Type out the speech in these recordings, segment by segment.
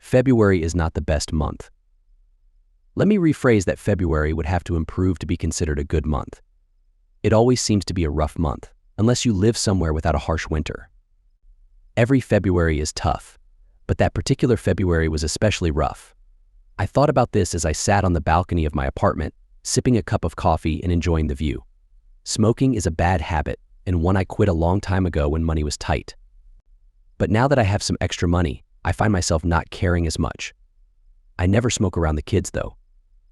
February is not the best month. Let me rephrase that. February would have to improve to be considered a good month. It always seems to be a rough month, unless you live somewhere without a harsh winter. Every February is tough, but that particular February was especially rough. I thought about this as I sat on the balcony of my apartment, sipping a cup of coffee and enjoying the view. Smoking is a bad habit, and one I quit a long time ago when money was tight. But now that I have some extra money, I find myself not caring as much. I never smoke around the kids, though.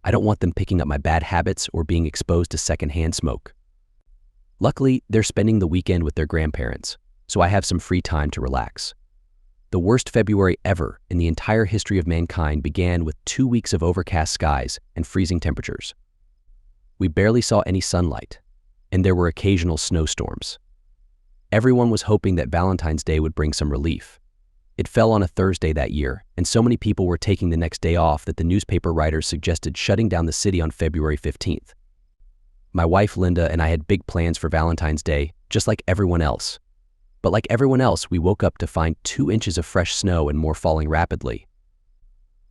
I don't want them picking up my bad habits or being exposed to secondhand smoke. Luckily, they're spending the weekend with their grandparents, so I have some free time to relax. The worst February ever in the entire history of mankind began with 2 weeks of overcast skies and freezing temperatures. We barely saw any sunlight, and there were occasional snowstorms. Everyone was hoping that Valentine's Day would bring some relief. It fell on a Thursday that year, and so many people were taking the next day off that the newspaper writers suggested shutting down the city on February 15th. My wife Linda and I had big plans for Valentine's Day, just like everyone else. But like everyone else, we woke up to find 2 inches of fresh snow and more falling rapidly.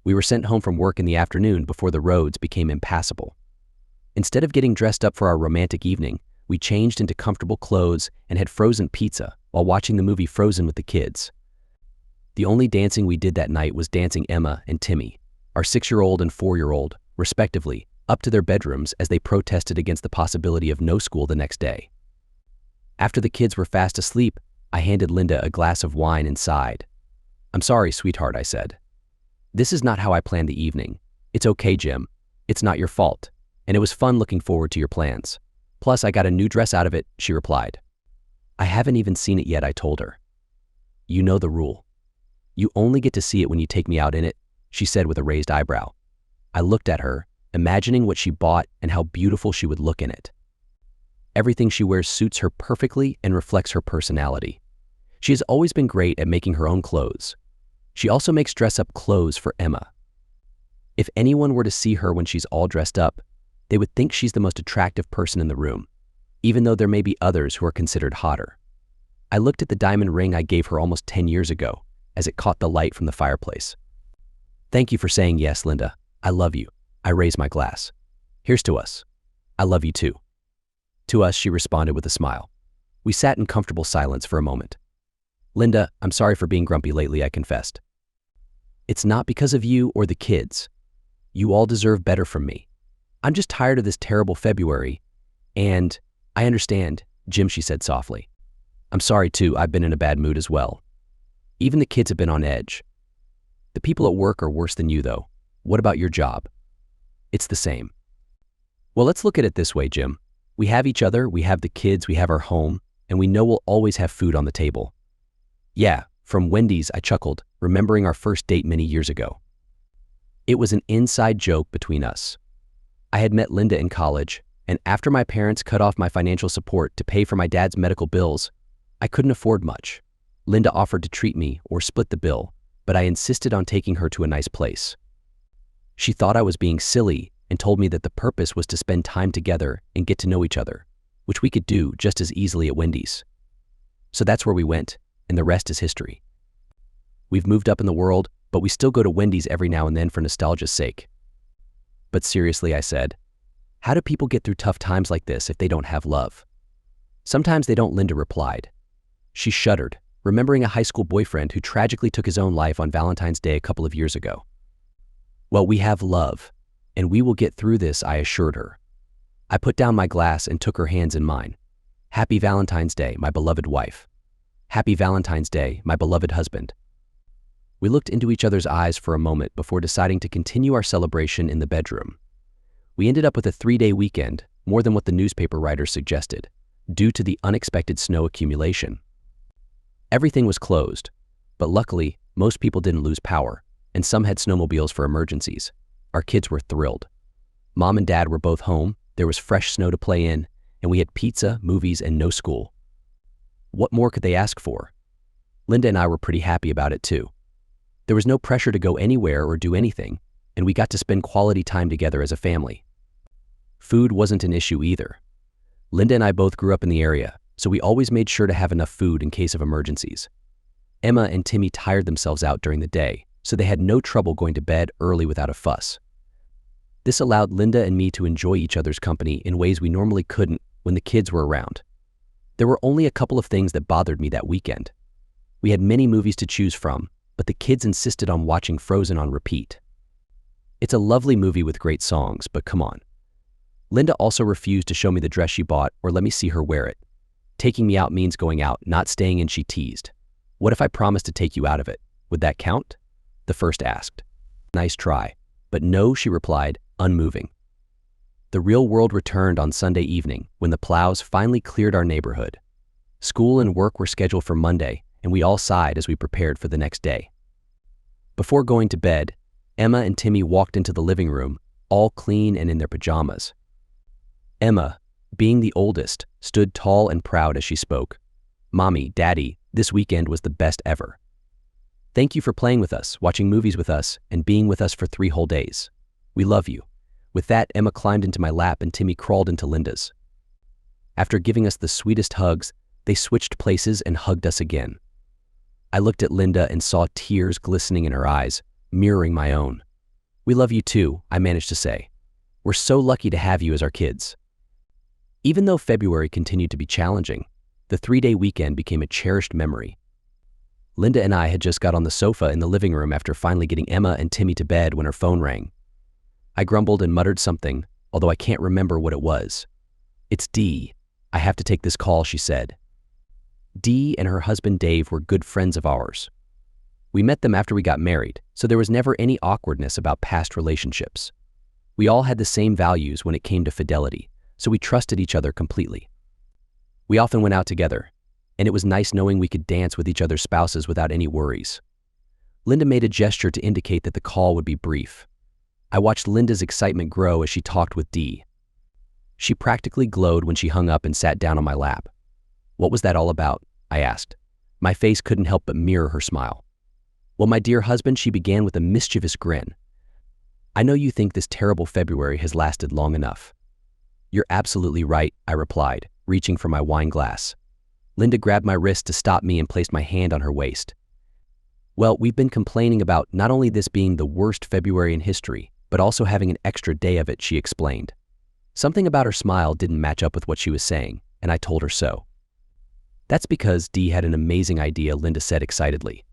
We were sent home from work in the afternoon before the roads became impassable. Instead of getting dressed up for our romantic evening, we changed into comfortable clothes and had frozen pizza while watching the movie Frozen with the kids. The only dancing we did that night was dancing Emma and Timmy, our 6-year-old and 4-year-old, respectively, up to their bedrooms as they protested against the possibility of no school the next day. After the kids were fast asleep, I handed Linda a glass of wine and sighed. "I'm sorry, sweetheart," I said. "This is not how I planned the evening. It's okay, Jim. It's not your fault. And it was fun looking forward to your plans. Plus, I got a new dress out of it," she replied. "I haven't even seen it yet," I told her. "You know the rule. You only get to see it when you take me out in it," she said with a raised eyebrow. I looked at her, imagining what she bought and how beautiful she would look in it. Everything she wears suits her perfectly and reflects her personality. She has always been great at making her own clothes. She also makes dress-up clothes for Emma. If anyone were to see her when she's all dressed up, they would think she's the most attractive person in the room, even though there may be others who are considered hotter. I looked at the diamond ring I gave her almost 10 years ago as it caught the light from the fireplace. "Thank you for saying yes, Linda. I love you." I raised my glass. "Here's to us." "I love you too." "To us," she responded with a smile. We sat in comfortable silence for a moment. "Linda, I'm sorry for being grumpy lately," I confessed. "It's not because of you or the kids. You all deserve better from me. I'm just tired of this terrible February, and I understand, Jim," she said softly. "I'm sorry too, I've been in a bad mood as well. Even the kids have been on edge. The people at work are worse than you, though. What about your job?" "It's the same." "Well, let's look at it this way, Jim. We have each other, we have the kids, we have our home, and we know we'll always have food on the table." "Yeah, from Wendy's," I chuckled, remembering our first date many years ago. It was an inside joke between us. I had met Linda in college, and after my parents cut off my financial support to pay for my dad's medical bills, I couldn't afford much. Linda offered to treat me or split the bill, but I insisted on taking her to a nice place. She thought I was being silly and told me that the purpose was to spend time together and get to know each other, which we could do just as easily at Wendy's. So that's where we went, and the rest is history. We've moved up in the world, but we still go to Wendy's every now and then for nostalgia's sake. "But seriously," I said, "how do people get through tough times like this if they don't have love?" "Sometimes they don't," Linda replied. She shuddered, remembering a high school boyfriend who tragically took his own life on Valentine's Day a couple of years ago. "Well, we have love, and we will get through this," I assured her. I put down my glass and took her hands in mine. "Happy Valentine's Day, my beloved wife. Happy Valentine's Day, my beloved husband." We looked into each other's eyes for a moment before deciding to continue our celebration in the bedroom. We ended up with a 3-day weekend, more than what the newspaper writers suggested, due to the unexpected snow accumulation. Everything was closed, but luckily, most people didn't lose power, and some had snowmobiles for emergencies. Our kids were thrilled. Mom and Dad were both home, there was fresh snow to play in, and we had pizza, movies, and no school. What more could they ask for? Linda and I were pretty happy about it too. There was no pressure to go anywhere or do anything, and we got to spend quality time together as a family. Food wasn't an issue either. Linda and I both grew up in the area, so we always made sure to have enough food in case of emergencies. Emma and Timmy tired themselves out during the day, so they had no trouble going to bed early without a fuss. This allowed Linda and me to enjoy each other's company in ways we normally couldn't when the kids were around. There were only a couple of things that bothered me that weekend. We had many movies to choose from, but the kids insisted on watching Frozen on repeat. It's a lovely movie with great songs, but come on. Linda also refused to show me the dress she bought or let me see her wear it. Taking me out means going out, not staying in, she teased. What if I promised to take you out of it? Would that count? The first asked. Nice try. But no, she replied, unmoving. The real world returned on Sunday evening when the plows finally cleared our neighborhood. School and work were scheduled for Monday, and we all sighed as we prepared for the next day. Before going to bed, Emma and Timmy walked into the living room, all clean and in their pajamas. Emma, being the oldest, stood tall and proud as she spoke. Mommy, Daddy, this weekend was the best ever. Thank you for playing with us, watching movies with us, and being with us for 3 whole days. We love you. With that, Emma climbed into my lap and Timmy crawled into Linda's. After giving us the sweetest hugs, they switched places and hugged us again. I looked at Linda and saw tears glistening in her eyes, mirroring my own. We love you too, I managed to say. We're so lucky to have you as our kids. Even though February continued to be challenging, the 3-day weekend became a cherished memory. Linda and I had just got on the sofa in the living room after finally getting Emma and Timmy to bed when her phone rang. I grumbled and muttered something, although I can't remember what it was. It's Dee. I have to take this call, she said. Dee and her husband Dave were good friends of ours. We met them after we got married, so there was never any awkwardness about past relationships. We all had the same values when it came to fidelity, so we trusted each other completely. We often went out together, and it was nice knowing we could dance with each other's spouses without any worries. Linda made a gesture to indicate that the call would be brief. I watched Linda's excitement grow as she talked with Dee. She practically glowed when she hung up and sat down on my lap. What was that all about? I asked. My face couldn't help but mirror her smile. Well, my dear husband, she began with a mischievous grin. I know you think this terrible February has lasted long enough. You're absolutely right, I replied, reaching for my wine glass. Linda grabbed my wrist to stop me and placed my hand on her waist. Well, we've been complaining about not only this being the worst February in history, but also having an extra day of it, she explained. Something about her smile didn't match up with what she was saying, and I told her so. That's because Dee had an amazing idea, Linda said excitedly.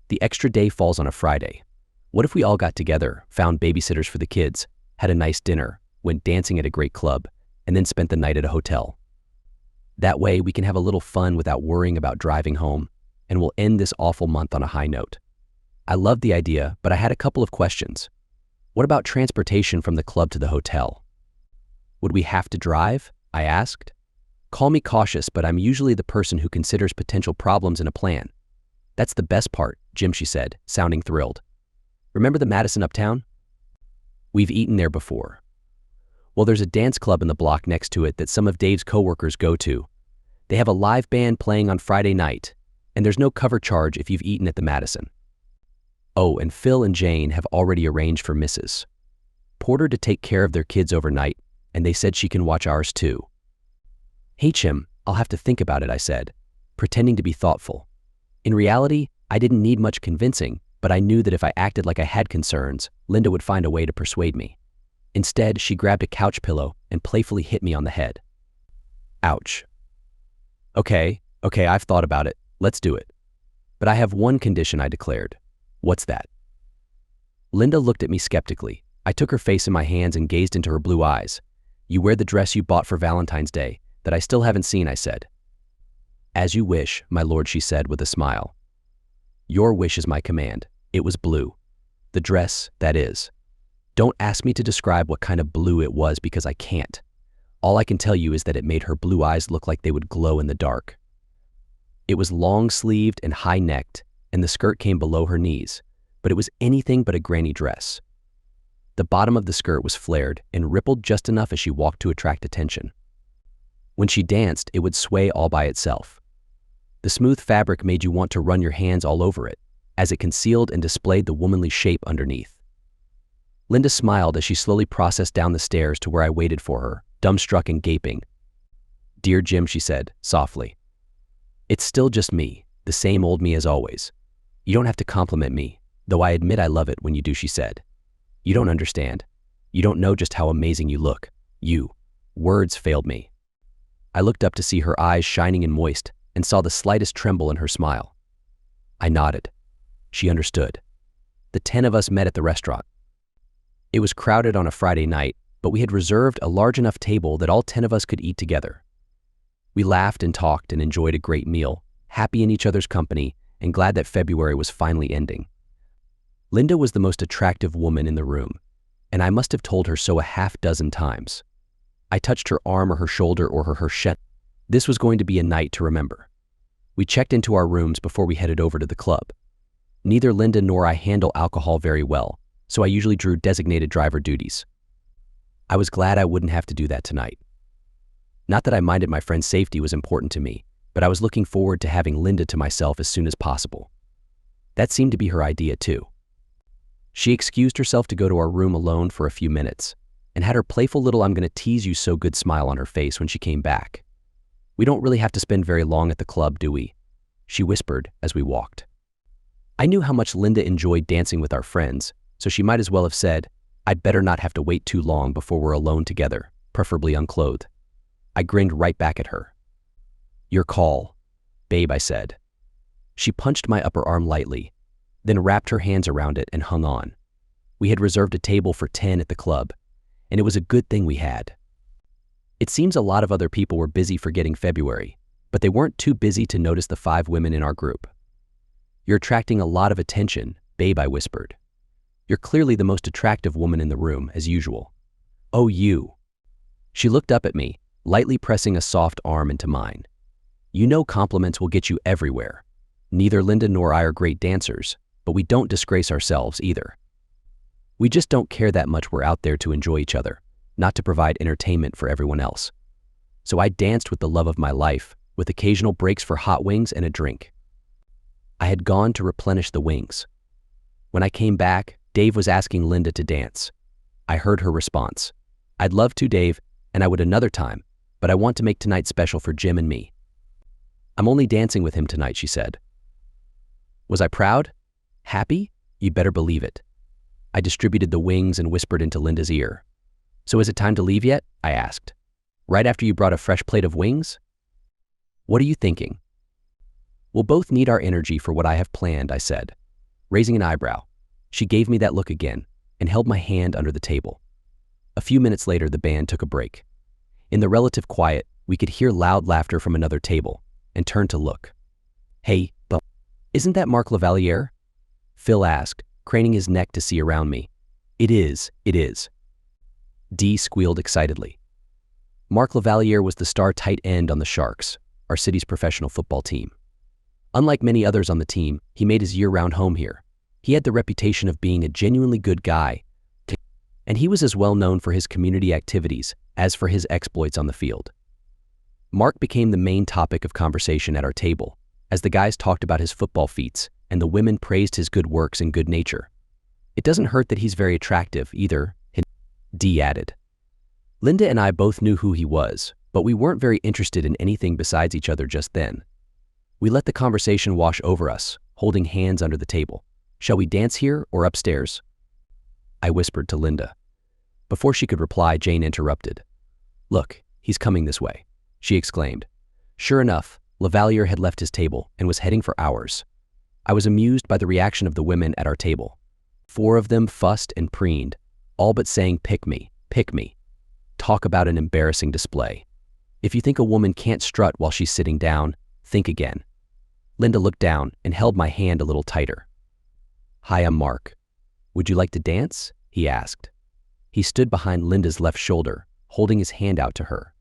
The extra day falls on a Friday. What if we all got together, found babysitters for the kids, had a nice dinner, went dancing at a great club, and then spent the night at a hotel? That way we can have a little fun without worrying about driving home, and we'll end this awful month on a high note. I loved the idea, but I had a couple of questions. What about transportation from the club to the hotel? Would we have to drive? I asked. Call me cautious, but I'm usually the person who considers potential problems in a plan. That's the best part, Jim, she said, sounding thrilled. Remember the Madison Uptown? We've eaten there before. Well, there's a dance club in the block next to it that some of Dave's coworkers go to. They have a live band playing on Friday night, and there's no cover charge if you've eaten at the Madison. Oh, and Phil and Jane have already arranged for Mrs. Porter to take care of their kids overnight, and they said she can watch ours too. Hey, Jim, I'll have to think about it, I said, pretending to be thoughtful. In reality, I didn't need much convincing, but I knew that if I acted like I had concerns, Linda would find a way to persuade me. Instead, she grabbed a couch pillow and playfully hit me on the head. Ouch. Okay, I've thought about it. Let's do it. But I have one condition, I declared. What's that? Linda looked at me skeptically. I took her face in my hands and gazed into her blue eyes. You wear the dress you bought for Valentine's Day that I still haven't seen, I said. As you wish, my lord, she said with a smile. Your wish is my command. It was blue. The dress, that is. Don't ask me to describe what kind of blue it was because I can't. All I can tell you is that it made her blue eyes look like they would glow in the dark. It was long-sleeved and high-necked, and the skirt came below her knees, but it was anything but a granny dress. The bottom of the skirt was flared and rippled just enough as she walked to attract attention. When she danced, it would sway all by itself. The smooth fabric made you want to run your hands all over it, as it concealed and displayed the womanly shape underneath. Linda smiled as she slowly processed down the stairs to where I waited for her, dumbstruck and gaping. Dear Jim, she said, softly. It's still just me, the same old me as always. You don't have to compliment me. Though I admit I love it when you do, she said. You don't understand. You don't know just how amazing you look. You. Words failed me. I looked up to see her eyes shining and moist and saw the slightest tremble in her smile. I nodded. She understood. The 10 of us met at the restaurant. It was crowded on a Friday night, but we had reserved a large enough table that all 10 of us could eat together. We laughed and talked and enjoyed a great meal, happy in each other's company and glad that February was finally ending. Linda was the most attractive woman in the room, and I must have told her so a half-dozen times. I touched her arm or her shoulder or her shirt. This was going to be a night to remember. We checked into our rooms before we headed over to the club. Neither Linda nor I handle alcohol very well, so I usually drew designated driver duties. I was glad I wouldn't have to do that tonight. Not that I minded my friend's safety was important to me, but I was looking forward to having Linda to myself as soon as possible. That seemed to be her idea too. She excused herself to go to our room alone for a few minutes, and had her playful little "I'm gonna tease you so good" smile on her face when she came back. We don't really have to spend very long at the club, do we? She whispered as we walked. I knew how much Linda enjoyed dancing with our friends, so she might as well have said, I'd better not have to wait too long before we're alone together, preferably unclothed. I grinned right back at her. Your call, babe, I said. She punched my upper arm lightly, then wrapped her hands around it and hung on. We had reserved a table for 10 at the club, and it was a good thing we had. It seems a lot of other people were busy forgetting February, but they weren't too busy to notice the 5 women in our group. You're attracting a lot of attention, babe, I whispered. You're clearly the most attractive woman in the room, as usual. Oh, you. She looked up at me, lightly pressing a soft arm into mine. You know compliments will get you everywhere. Neither Linda nor I are great dancers, but we don't disgrace ourselves either. We just don't care that much. We're out there to enjoy each other, not to provide entertainment for everyone else. So I danced with the love of my life, with occasional breaks for hot wings and a drink. I had gone to replenish the wings. When I came back, Dave was asking Linda to dance. I heard her response. I'd love to, Dave, and I would another time, but I want to make tonight special for Jim and me. I'm only dancing with him tonight, she said. Was I proud? Happy? You better believe it. I distributed the wings and whispered into Linda's ear. So is it time to leave yet? I asked. Right after you brought a fresh plate of wings? What are you thinking? We'll both need our energy for what I have planned, I said. Raising an eyebrow, she gave me that look again and held my hand under the table. A few minutes later, the band took a break. In the relative quiet, we could hear loud laughter from another table and turned to look. Hey, but isn't that Mark Lavalier? Phil asked, craning his neck to see around me. It is. Dee squealed excitedly. Mark Lavalier was the star tight end on the Sharks, our city's professional football team. Unlike many others on the team, he made his year-round home here. He had the reputation of being a genuinely good guy, and he was as well known for his community activities as for his exploits on the field. Mark became the main topic of conversation at our table, as the guys talked about his football feats and the women praised his good works and good nature. It doesn't hurt that he's very attractive either, Dee added. Linda and I both knew who he was, but we weren't very interested in anything besides each other just then. We let the conversation wash over us, holding hands under the table. Shall we dance here or upstairs? I whispered to Linda. Before she could reply, Jane interrupted. Look, he's coming this way, she exclaimed. Sure enough, Lavalier had left his table and was heading for ours. I was amused by the reaction of the women at our table. 4 of them fussed and preened, all but saying, pick me, pick me. Talk about an embarrassing display. If you think a woman can't strut while she's sitting down, think again. Linda looked down and held my hand a little tighter. Hi, I'm Mark. Would you like to dance? He asked. He stood behind Linda's left shoulder, holding his hand out to her.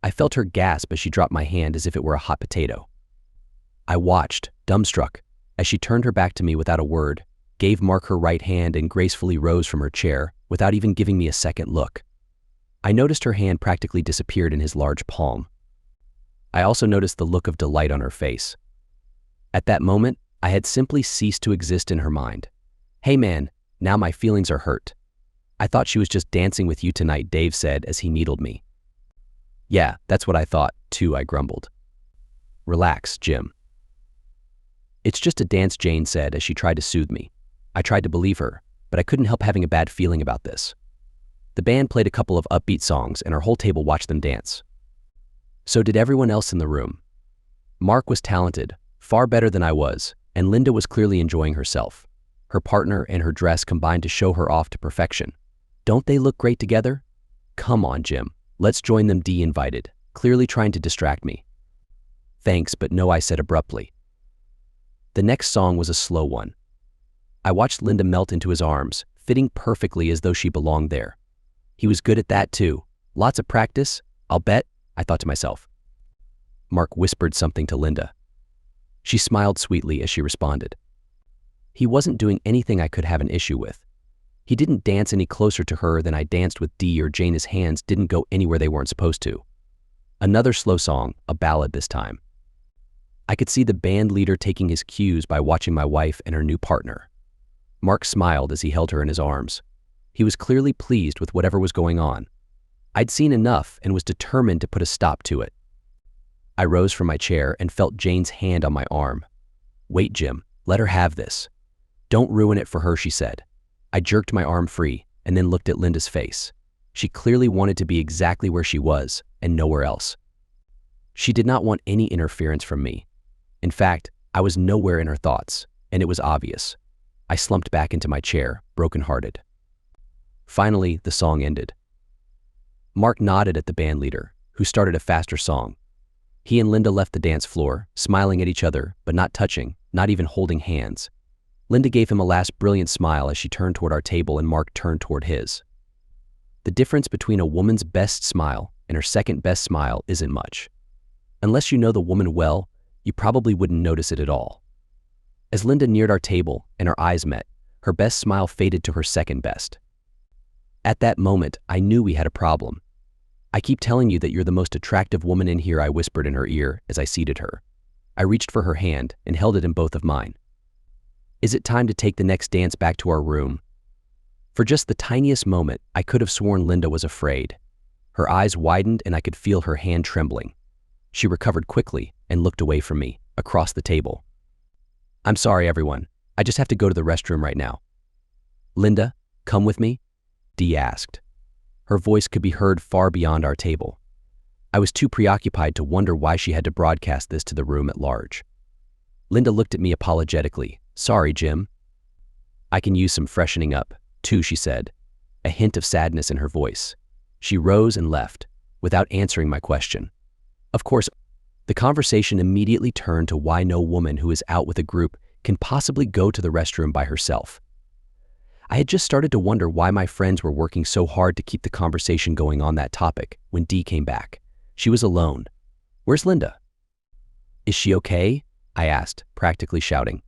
I felt her gasp as she dropped my hand as if it were a hot potato. I watched, dumbstruck, as she turned her back to me without a word, gave Mark her right hand and gracefully rose from her chair without even giving me a second look. I noticed her hand practically disappeared in his large palm. I also noticed the look of delight on her face. At that moment, I had simply ceased to exist in her mind. Hey man, now my feelings are hurt. I thought she was just dancing with you tonight, Dave said as he needled me. Yeah, that's what I thought, too, I grumbled. Relax, Jim. It's just a dance, Jane said as she tried to soothe me. I tried to believe her, but I couldn't help having a bad feeling about this. The band played a couple of upbeat songs and our whole table watched them dance. So did everyone else in the room. Mark was talented, far better than I was, and Linda was clearly enjoying herself. Her partner and her dress combined to show her off to perfection. Don't they look great together? Come on, Jim. Let's join them, Dee invited, clearly trying to distract me. Thanks, but no, I said abruptly. The next song was a slow one. I watched Linda melt into his arms, fitting perfectly as though she belonged there. He was good at that too. Lots of practice, I'll bet, I thought to myself. Mark whispered something to Linda. She smiled sweetly as she responded. He wasn't doing anything I could have an issue with. He didn't dance any closer to her than I danced with Dee, or Jane. His hands didn't go anywhere they weren't supposed to. Another slow song, a ballad this time. I could see the band leader taking his cues by watching my wife and her new partner. Mark smiled as he held her in his arms. He was clearly pleased with whatever was going on. I'd seen enough and was determined to put a stop to it. I rose from my chair and felt Jane's hand on my arm. Wait, Jim, let her have this. Don't ruin it for her, she said. I jerked my arm free and then looked at Linda's face. She clearly wanted to be exactly where she was and nowhere else. She did not want any interference from me. In fact, I was nowhere in her thoughts, and it was obvious. I slumped back into my chair, brokenhearted. Finally, the song ended. Mark nodded at the band leader, who started a faster song. He and Linda left the dance floor, smiling at each other, but not touching, not even holding hands. Linda gave him a last brilliant smile as she turned toward our table and Mark turned toward his. The difference between a woman's best smile and her second best smile isn't much. Unless you know the woman well, you probably wouldn't notice it at all. As Linda neared our table and our eyes met, her best smile faded to her second best. At that moment, I knew we had a problem. I keep telling you that you're the most attractive woman in here, I whispered in her ear as I seated her. I reached for her hand and held it in both of mine. Is it time to take the next dance back to our room? For just the tiniest moment, I could have sworn Linda was afraid. Her eyes widened and I could feel her hand trembling. She recovered quickly and looked away from me, across the table. I'm sorry, everyone. I just have to go to the restroom right now. Linda, come with me? Dee asked. Her voice could be heard far beyond our table. I was too preoccupied to wonder why she had to broadcast this to the room at large. Linda looked at me apologetically. Sorry, Jim. I can use some freshening up, too, she said, a hint of sadness in her voice. She rose and left, without answering my question. Of course, the conversation immediately turned to why no woman who is out with a group can possibly go to the restroom by herself. I had just started to wonder why my friends were working so hard to keep the conversation going on that topic when Dee came back. She was alone. Where's Linda? Is she okay? I asked, practically shouting.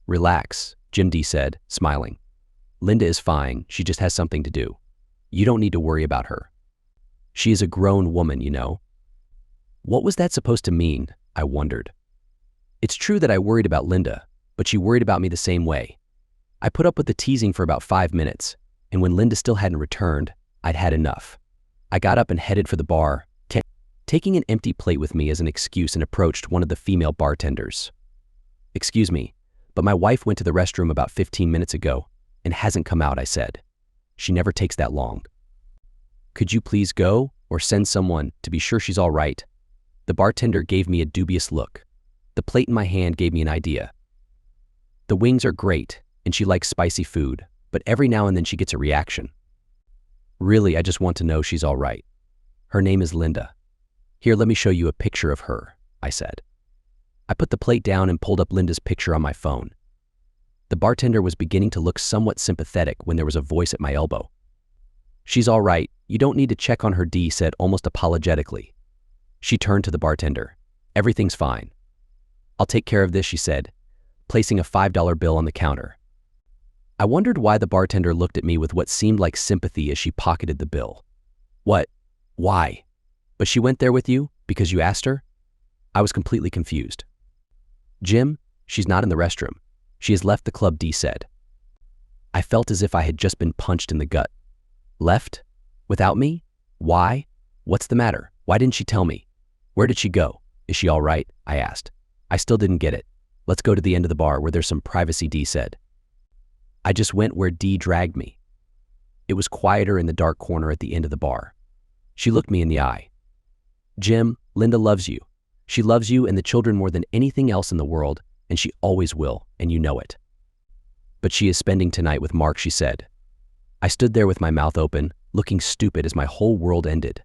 Relax, Jim Dee said, smiling. Linda is fine, she just has something to do. You don't need to worry about her. She is a grown woman, you know. What was that supposed to mean? I wondered. It's true that I worried about Linda, but she worried about me the same way. I put up with the teasing for about 5 minutes, and when Linda still hadn't returned, I'd had enough. I got up and headed for the bar, taking an empty plate with me as an excuse, and approached one of the female bartenders. Excuse me, but my wife went to the restroom about 15 minutes ago and hasn't come out, I said. She never takes that long. Could you please go or send someone to be sure she's all right? The bartender gave me a dubious look. The plate in my hand gave me an idea. The wings are great, and she likes spicy food, but every now and then she gets a reaction. Really, I just want to know she's all right. Her name is Linda. Here, let me show you a picture of her, I said. I put the plate down and pulled up Linda's picture on my phone. The bartender was beginning to look somewhat sympathetic when there was a voice at my elbow. She's all right. You don't need to check on her, Dee said almost apologetically. She turned to the bartender. Everything's fine. I'll take care of this, she said, placing a $5 bill on the counter. I wondered why the bartender looked at me with what seemed like sympathy as she pocketed the bill. What? Why? But she went there with you because you asked her? I was completely confused. Jim, she's not in the restroom. She has left the club, Dee said. I felt as if I had just been punched in the gut. Left? Without me? Why? What's the matter? Why didn't she tell me? Where did she go? Is she all right? I asked. I still didn't get it. Let's go to the end of the bar where there's some privacy, Dee said. I just went where Dee dragged me. It was quieter in the dark corner at the end of the bar. She looked me in the eye. Jim, Linda loves you. She loves you and the children more than anything else in the world, and she always will, and you know it. But she is spending tonight with Mark, she said. I stood there with my mouth open, looking stupid as my whole world ended.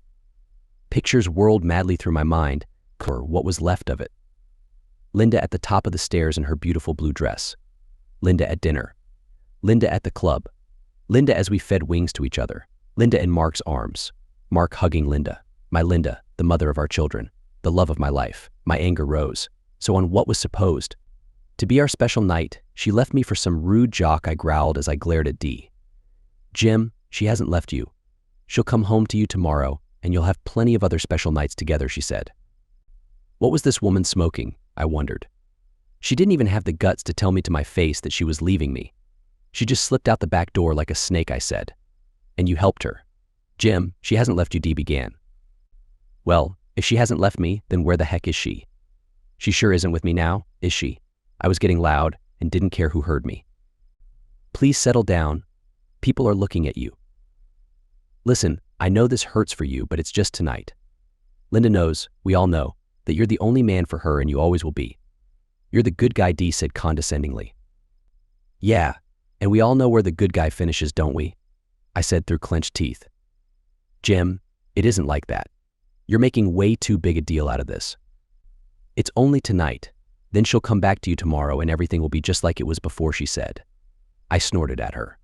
Pictures whirled madly through my mind, or what was left of it. Linda at the top of the stairs in her beautiful blue dress. Linda at dinner. Linda at the club. Linda as we fed wings to each other. Linda in Mark's arms. Mark hugging Linda. My Linda, the mother of our children. The love of my life. My anger rose. So on what was supposed to be our special night, she left me for some rude jock, I growled as I glared at Dee. Jim, she hasn't left you. She'll come home to you tomorrow, and you'll have plenty of other special nights together, she said. What was this woman smoking? I wondered. She didn't even have the guts to tell me to my face that she was leaving me. She just slipped out the back door like a snake, I said. And you helped her. Jim, she hasn't left you, Dee began. Well, if she hasn't left me, then where the heck is she? She sure isn't with me now, is she? I was getting loud and didn't care who heard me. Please settle down. People are looking at you. Listen, I know this hurts for you, but it's just tonight. Linda knows, we all know, that you're the only man for her and you always will be. You're the good guy, Dee said condescendingly. Yeah, and we all know where the good guy finishes, don't we? I said through clenched teeth. Jim, it isn't like that. You're making way too big a deal out of this. It's only tonight. Then she'll come back to you tomorrow and everything will be just like it was before, she said. I snorted at her.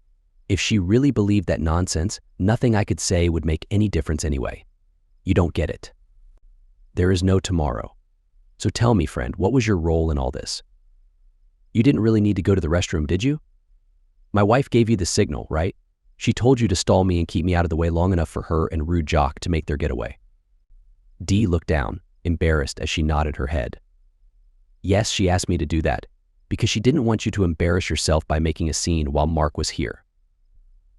If she really believed that nonsense, nothing I could say would make any difference anyway. You don't get it. There is no tomorrow. So tell me, friend, what was your role in all this? You didn't really need to go to the restroom, did you? My wife gave you the signal, right? She told you to stall me and keep me out of the way long enough for her and rude jock to make their getaway. Dee looked down, embarrassed as she nodded her head. Yes, she asked me to do that, because she didn't want you to embarrass yourself by making a scene while Mark was here.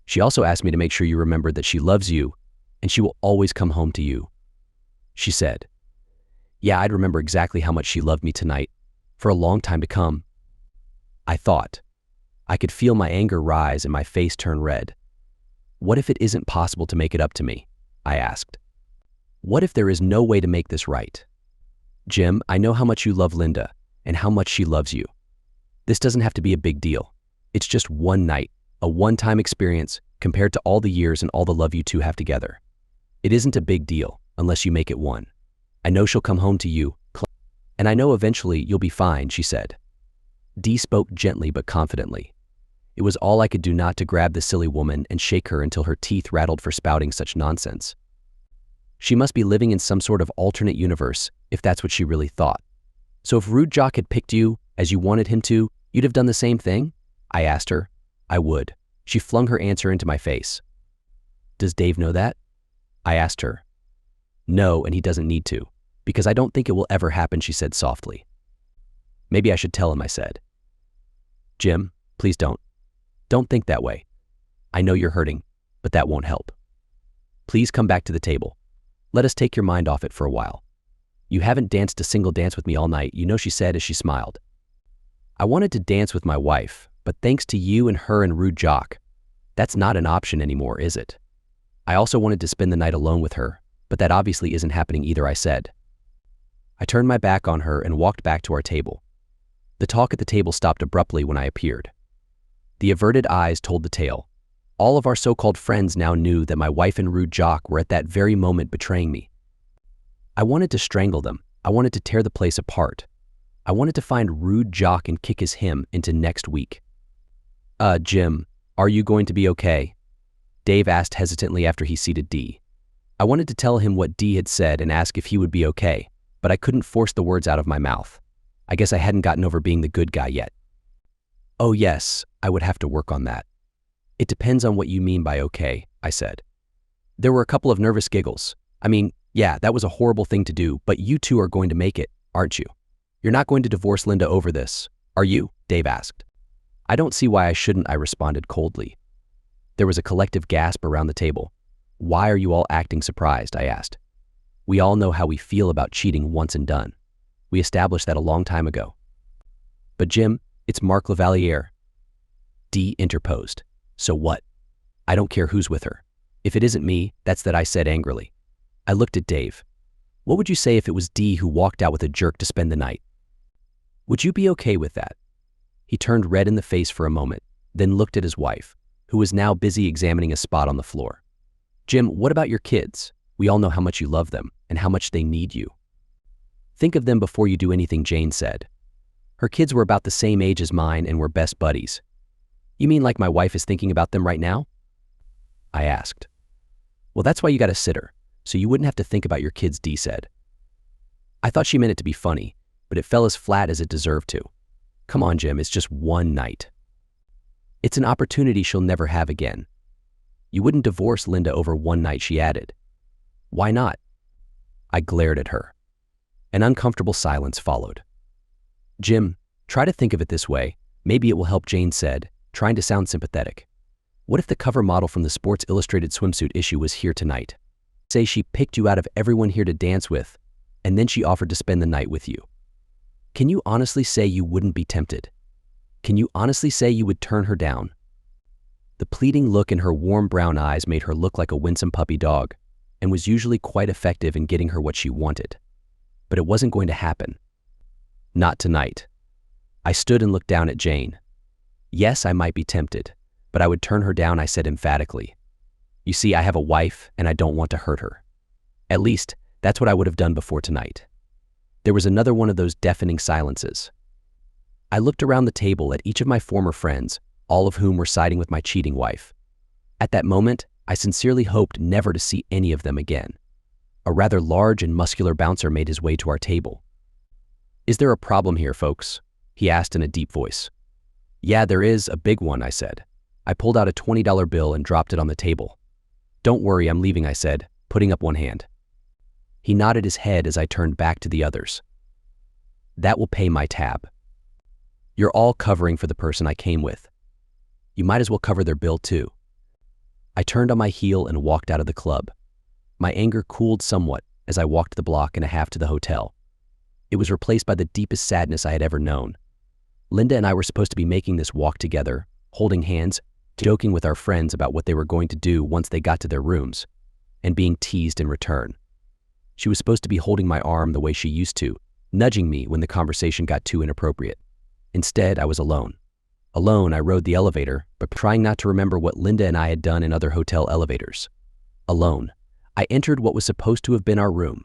She also asked me to make sure you remembered that she loves you, and she will always come home to you. She said, yeah, I'd remember exactly how much she loved me tonight, for a long time to come. I thought. I could feel my anger rise and my face turn red. What if it isn't possible to make it up to me? I asked. What if there is no way to make this right? Jim, I know how much you love Linda and how much she loves you. This doesn't have to be a big deal. It's just one night, a one-time experience compared to all the years and all the love you two have together. It isn't a big deal unless you make it one. I know she'll come home to you, and I know eventually you'll be fine, she said. Dee spoke gently but confidently. It was all I could do not to grab the silly woman and shake her until her teeth rattled for spouting such nonsense. She must be living in some sort of alternate universe, if that's what she really thought. So if Rude Jock had picked you, as you wanted him to, you'd have done the same thing? I asked her. I would. She flung her answer into my face. Does Dave know that? I asked her. No, and he doesn't need to, because I don't think it will ever happen, she said softly. Maybe I should tell him, I said. Jim, please don't. Don't think that way. I know you're hurting, but that won't help. Please come back to the table. Let us take your mind off it for a while. You haven't danced a single dance with me all night, you know, she said as she smiled. I wanted to dance with my wife, but thanks to you and her and Rude Jock, that's not an option anymore, is it? I also wanted to spend the night alone with her, but that obviously isn't happening either, I said. I turned my back on her and walked back to our table. The talk at the table stopped abruptly when I appeared. The averted eyes told the tale. All of our so-called friends now knew that my wife and Rude Jock were at that very moment betraying me. I wanted to strangle them. I wanted to tear the place apart. I wanted to find Rude Jock and kick his him into next week. Jim, are you going to be okay? Dave asked hesitantly after he seated Dee. I wanted to tell him what Dee had said and ask if he would be okay, but I couldn't force the words out of my mouth. I guess I hadn't gotten over being the good guy yet. Oh yes, I would have to work on that. It depends on what you mean by okay, I said. There were a couple of nervous giggles. I mean, yeah, that was a horrible thing to do, but you two are going to make it, aren't you? You're not going to divorce Linda over this, are you? Dave asked. I don't see why I shouldn't, I responded coldly. There was a collective gasp around the table. Why are you all acting surprised? I asked. We all know how we feel about cheating once and done. We established that a long time ago. But Jim, it's Mark Lavalier. Dee interposed. So what? I don't care who's with her. If it isn't me, that's that, I said angrily. I looked at Dave. What would you say if it was Dee who walked out with a jerk to spend the night? Would you be okay with that? He turned red in the face for a moment, then looked at his wife, who was now busy examining a spot on the floor. Jim, what about your kids? We all know how much you love them and how much they need you. Think of them before you do anything, Jane said. Her kids were about the same age as mine and were best buddies. You mean like my wife is thinking about them right now? I asked. Well, that's why you got a sitter, so you wouldn't have to think about your kids, Dee said. I thought she meant it to be funny, but it fell as flat as it deserved to. Come on, Jim, it's just one night. It's an opportunity she'll never have again. You wouldn't divorce Linda over one night, she added. Why not? I glared at her. An uncomfortable silence followed. Jim, try to think of it this way. Maybe it will help, Jane said, trying to sound sympathetic. What if the cover model from the Sports Illustrated swimsuit issue was here tonight? Say she picked you out of everyone here to dance with, and then she offered to spend the night with you. Can you honestly say you wouldn't be tempted? Can you honestly say you would turn her down? The pleading look in her warm brown eyes made her look like a winsome puppy dog, and was usually quite effective in getting her what she wanted. But it wasn't going to happen. Not tonight. I stood and looked down at Jane. Yes, I might be tempted, but I would turn her down, I said emphatically. You see, I have a wife, and I don't want to hurt her. At least, that's what I would have done before tonight. There was another one of those deafening silences. I looked around the table at each of my former friends, all of whom were siding with my cheating wife. At that moment, I sincerely hoped never to see any of them again. A rather large and muscular bouncer made his way to our table. Is there a problem here, folks? He asked in a deep voice. Yeah, there is, a big one, I said. I pulled out a $20 bill and dropped it on the table. Don't worry, I'm leaving, I said, putting up one hand. He nodded his head as I turned back to the others. That will pay my tab. You're all covering for the person I came with. You might as well cover their bill too. I turned on my heel and walked out of the club. My anger cooled somewhat as I walked the block and a half to the hotel. It was replaced by the deepest sadness I had ever known. Linda and I were supposed to be making this walk together, holding hands, joking with our friends about what they were going to do once they got to their rooms, and being teased in return. She was supposed to be holding my arm the way she used to, nudging me when the conversation got too inappropriate. Instead, I was alone. Alone, I rode the elevator, but trying not to remember what Linda and I had done in other hotel elevators. Alone, I entered what was supposed to have been our room.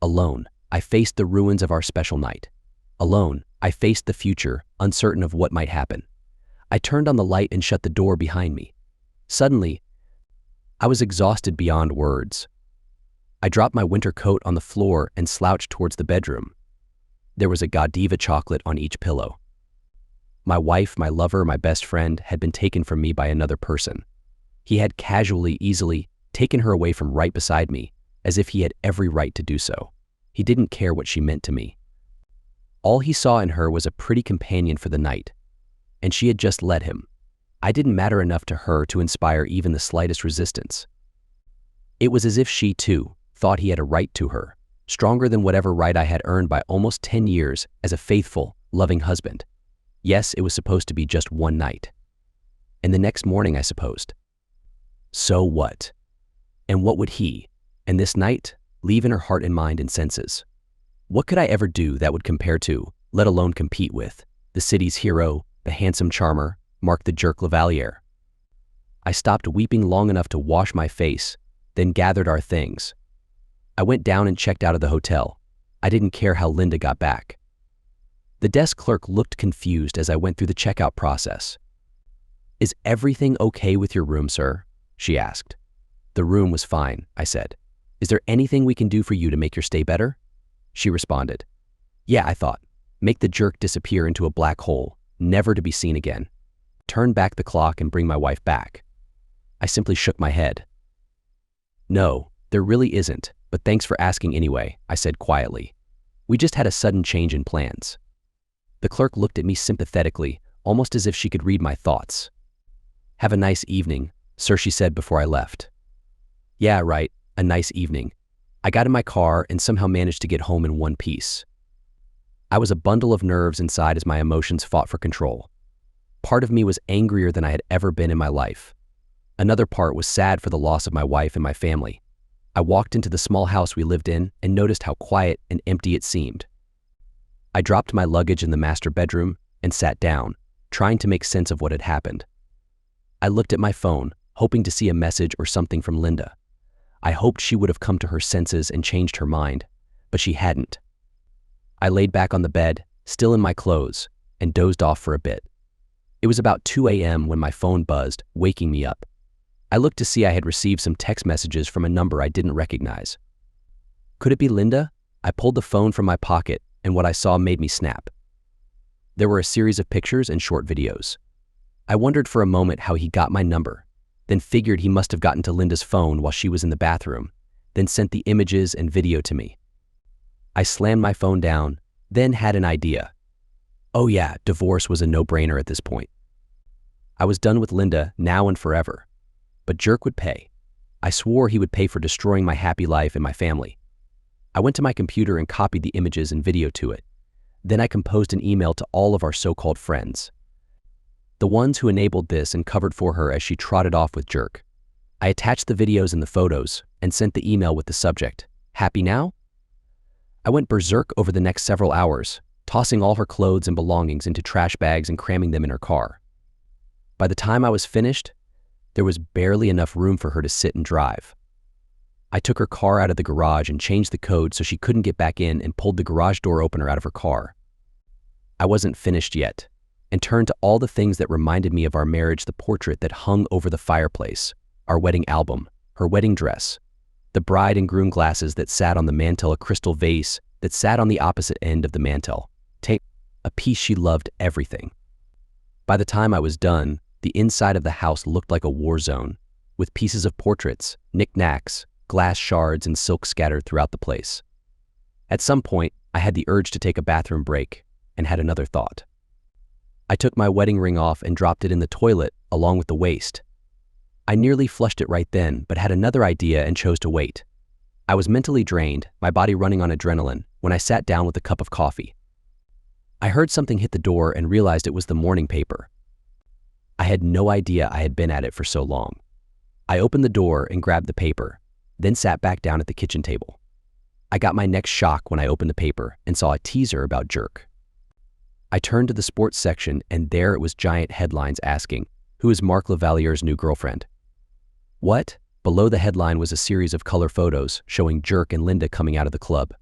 Alone, I faced the ruins of our special night. Alone, I faced the future, uncertain of what might happen. I turned on the light and shut the door behind me. Suddenly, I was exhausted beyond words. I dropped my winter coat on the floor and slouched towards the bedroom. There was a Godiva chocolate on each pillow. My wife, my lover, my best friend had been taken from me by another person. He had casually, easily taken her away from right beside me, as if he had every right to do so. He didn't care what she meant to me. All he saw in her was a pretty companion for the night, and she had just let him. I didn't matter enough to her to inspire even the slightest resistance. It was as if she, too, thought he had a right to her, stronger than whatever right I had earned by almost 10 years as a faithful, loving husband. Yes, it was supposed to be just one night. And the next morning, I supposed. So what? And what would he, and this night, leave in her heart and mind and senses? What could I ever do that would compare to, let alone compete with, the city's hero, the handsome charmer, Mark the Jerk Lavalier? I stopped weeping long enough to wash my face, then gathered our things. I went down and checked out of the hotel. I didn't care how Linda got back. The desk clerk looked confused as I went through the checkout process. Is everything okay with your room, sir? She asked. The room was fine, I said. Is there anything we can do for you to make your stay better? She responded. Yeah, I thought. Make the jerk disappear into a black hole, never to be seen again. Turn back the clock and bring my wife back. I simply shook my head. No, there really isn't, but thanks for asking anyway, I said quietly. We just had a sudden change in plans. The clerk looked at me sympathetically, almost as if she could read my thoughts. Have a nice evening, sir, she said before I left. Yeah, right, a nice evening. I got in my car and somehow managed to get home in one piece. I was a bundle of nerves inside as my emotions fought for control. Part of me was angrier than I had ever been in my life. Another part was sad for the loss of my wife and my family. I walked into the small house we lived in and noticed how quiet and empty it seemed. I dropped my luggage in the master bedroom and sat down, trying to make sense of what had happened. I looked at my phone, hoping to see a message or something from Linda. I hoped she would have come to her senses and changed her mind, but she hadn't. I laid back on the bed, still in my clothes, and dozed off for a bit. It was about 2 a.m. when my phone buzzed, waking me up. I looked to see I had received some text messages from a number I didn't recognize. Could it be Linda? I pulled the phone from my pocket, and what I saw made me snap. There were a series of pictures and short videos. I wondered for a moment how he got my number, then figured he must have gotten to Linda's phone while she was in the bathroom, then sent the images and video to me. I slammed my phone down, then had an idea. Oh yeah, divorce was a no-brainer at this point. I was done with Linda now and forever. But Jerk would pay. I swore he would pay for destroying my happy life and my family. I went to my computer and copied the images and video to it. Then I composed an email to all of our so-called friends, the ones who enabled this and covered for her as she trotted off with Jerk. I attached the videos and the photos and sent the email with the subject, "Happy now?" I went berserk over the next several hours, tossing all her clothes and belongings into trash bags and cramming them in her car. By the time I was finished, there was barely enough room for her to sit and drive. I took her car out of the garage and changed the code so she couldn't get back in and pulled the garage door opener out of her car. I wasn't finished yet, and turned to all the things that reminded me of our marriage: the portrait that hung over the fireplace, our wedding album, her wedding dress, the bride and groom glasses that sat on the mantel, a crystal vase that sat on the opposite end of the mantel, a piece she loved, everything. By the time I was done, the inside of the house looked like a war zone, with pieces of portraits, knickknacks, glass shards, and silk scattered throughout the place. At some point, I had the urge to take a bathroom break and had another thought. I took my wedding ring off and dropped it in the toilet along with the waste. I nearly flushed it right then, but had another idea and chose to wait. I was mentally drained, my body running on adrenaline, when I sat down with a cup of coffee. I heard something hit the door and realized it was the morning paper. I had no idea I had been at it for so long. I opened the door and grabbed the paper, then sat back down at the kitchen table. I got my next shock when I opened the paper and saw a teaser about Jerk. I turned to the sports section, and there it was, giant headlines asking, "Who is Mark Lavaliere's new girlfriend?" What? Below the headline was a series of color photos showing Jerk and Linda coming out of the club.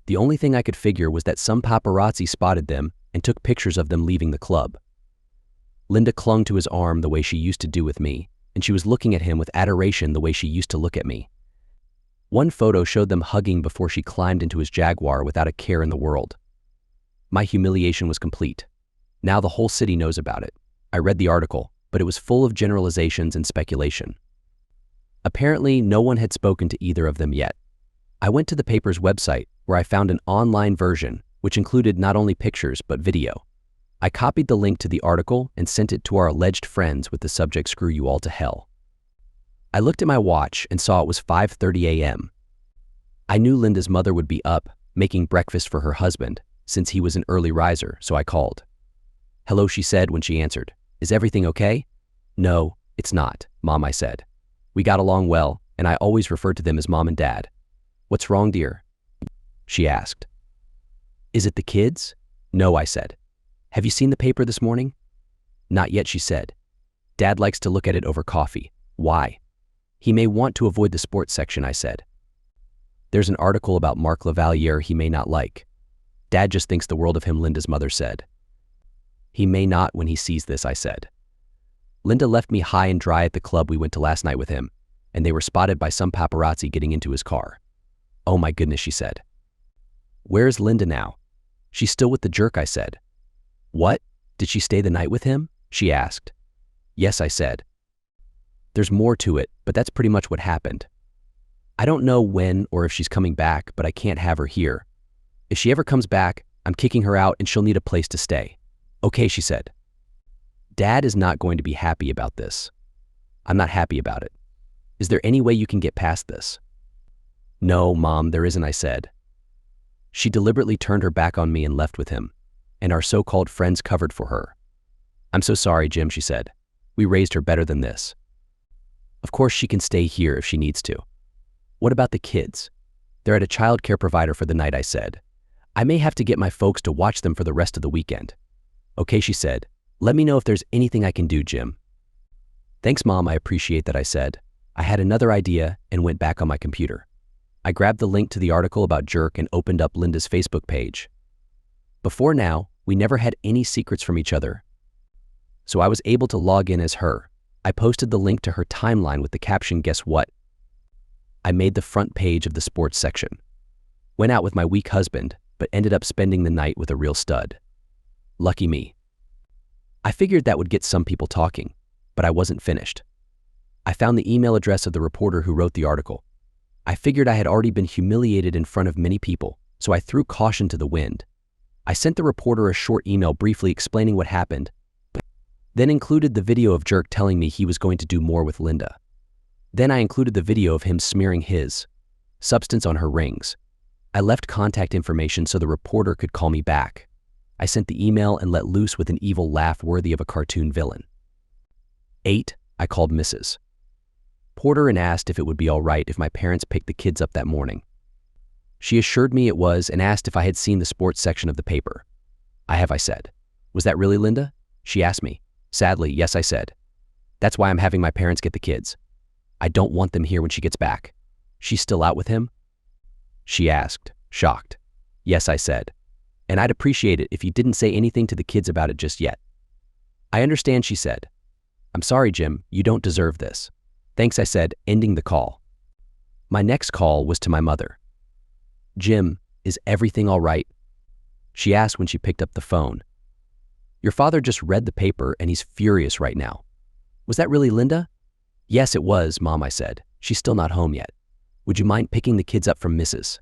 The only thing I could figure was that some paparazzi spotted them and took pictures of them leaving the club. Linda clung to his arm the way she used to do with me, and she was looking at him with adoration the way she used to look at me. One photo showed them hugging before she climbed into his Jaguar without a care in the world. My humiliation was complete. Now the whole city knows about it. I read the article, but it was full of generalizations and speculation. Apparently, no one had spoken to either of them yet. I went to the paper's website, where I found an online version, which included not only pictures but video. I copied the link to the article and sent it to our alleged friends with the subject, "Screw you all to hell." I looked at my watch and saw it was 5:30 a.m. I knew Linda's mother would be up, making breakfast for her husband, since he was an early riser, so I called. "Hello," she said when she answered. "Is everything okay?" "No, it's not, Mom," I said. "We got along well, and I always referred to them as Mom and Dad." "What's wrong, dear?" she asked. "Is it the kids?" "No," I said. "Have you seen the paper this morning?" "Not yet," she said. "Dad likes to look at it over coffee." "Why?" "He may want to avoid the sports section," I said. "There's an article about Mark Lavaliere he may not like. Dad just thinks the world of him," Linda's mother said. "He may not when he sees this," I said. "Linda left me high and dry at the club we went to last night with him, and they were spotted by some paparazzi getting into his car." "Oh my goodness," she said. "Where is Linda now?" "She's still with the Jerk," I said. "What? Did she stay the night with him?" she asked. "Yes," I said. "There's more to it, but that's pretty much what happened. I don't know when or if she's coming back, but I can't have her here. If she ever comes back, I'm kicking her out and she'll need a place to stay." "Okay," she said. "Dad is not going to be happy about this." "I'm not happy about it. Is there any way you can get past this?" "No, Mom, there isn't," I said. She deliberately turned her back on me and left with him, and our so-called friends covered for her. I'm so sorry, Jim, she said. We raised her better than this. Of course she can stay here if she needs to. What about the kids? They're at a child care provider for the night, I said. I may have to get my folks to watch them for the rest of the weekend. Okay, she said. Let me know if there's anything I can do, Jim. Thanks, Mom, I appreciate that, I said. I had another idea and went back on my computer. I grabbed the link to the article about Jerk and opened up Linda's Facebook page. Before now, we never had any secrets from each other, so I was able to log in as her. I posted the link to her timeline with the caption, guess what? I made the front page of the sports section. Went out with my weak husband, but ended up spending the night with a real stud. Lucky me. I figured that would get some people talking, but I wasn't finished. I found the email address of the reporter who wrote the article. I figured I had already been humiliated in front of many people, so I threw caution to the wind. I sent the reporter a short email briefly explaining what happened, but then included the video of Jerk telling me he was going to do more with Linda. Then I included the video of him smearing his substance on her rings. I left contact information so the reporter could call me back. I sent the email and let loose with an evil laugh worthy of a cartoon villain. 8. I called Mrs. Porter and asked if it would be all right if my parents picked the kids up that morning. She assured me it was and asked if I had seen the sports section of the paper. I have, I said. Was that really Linda? She asked me. Sadly, yes, I said. That's why I'm having my parents get the kids. I don't want them here when she gets back. She's still out with him? She asked, shocked. Yes, I said. And I'd appreciate it if you didn't say anything to the kids about it just yet. I understand, she said. I'm sorry, Jim, you don't deserve this. Thanks, I said, ending the call. My next call was to my mother. Jim, is everything all right? She asked when she picked up the phone. Your father just read the paper and he's furious right now. Was that really Linda? Yes, it was, Mom, I said. She's still not home yet. Would you mind picking the kids up from Mrs.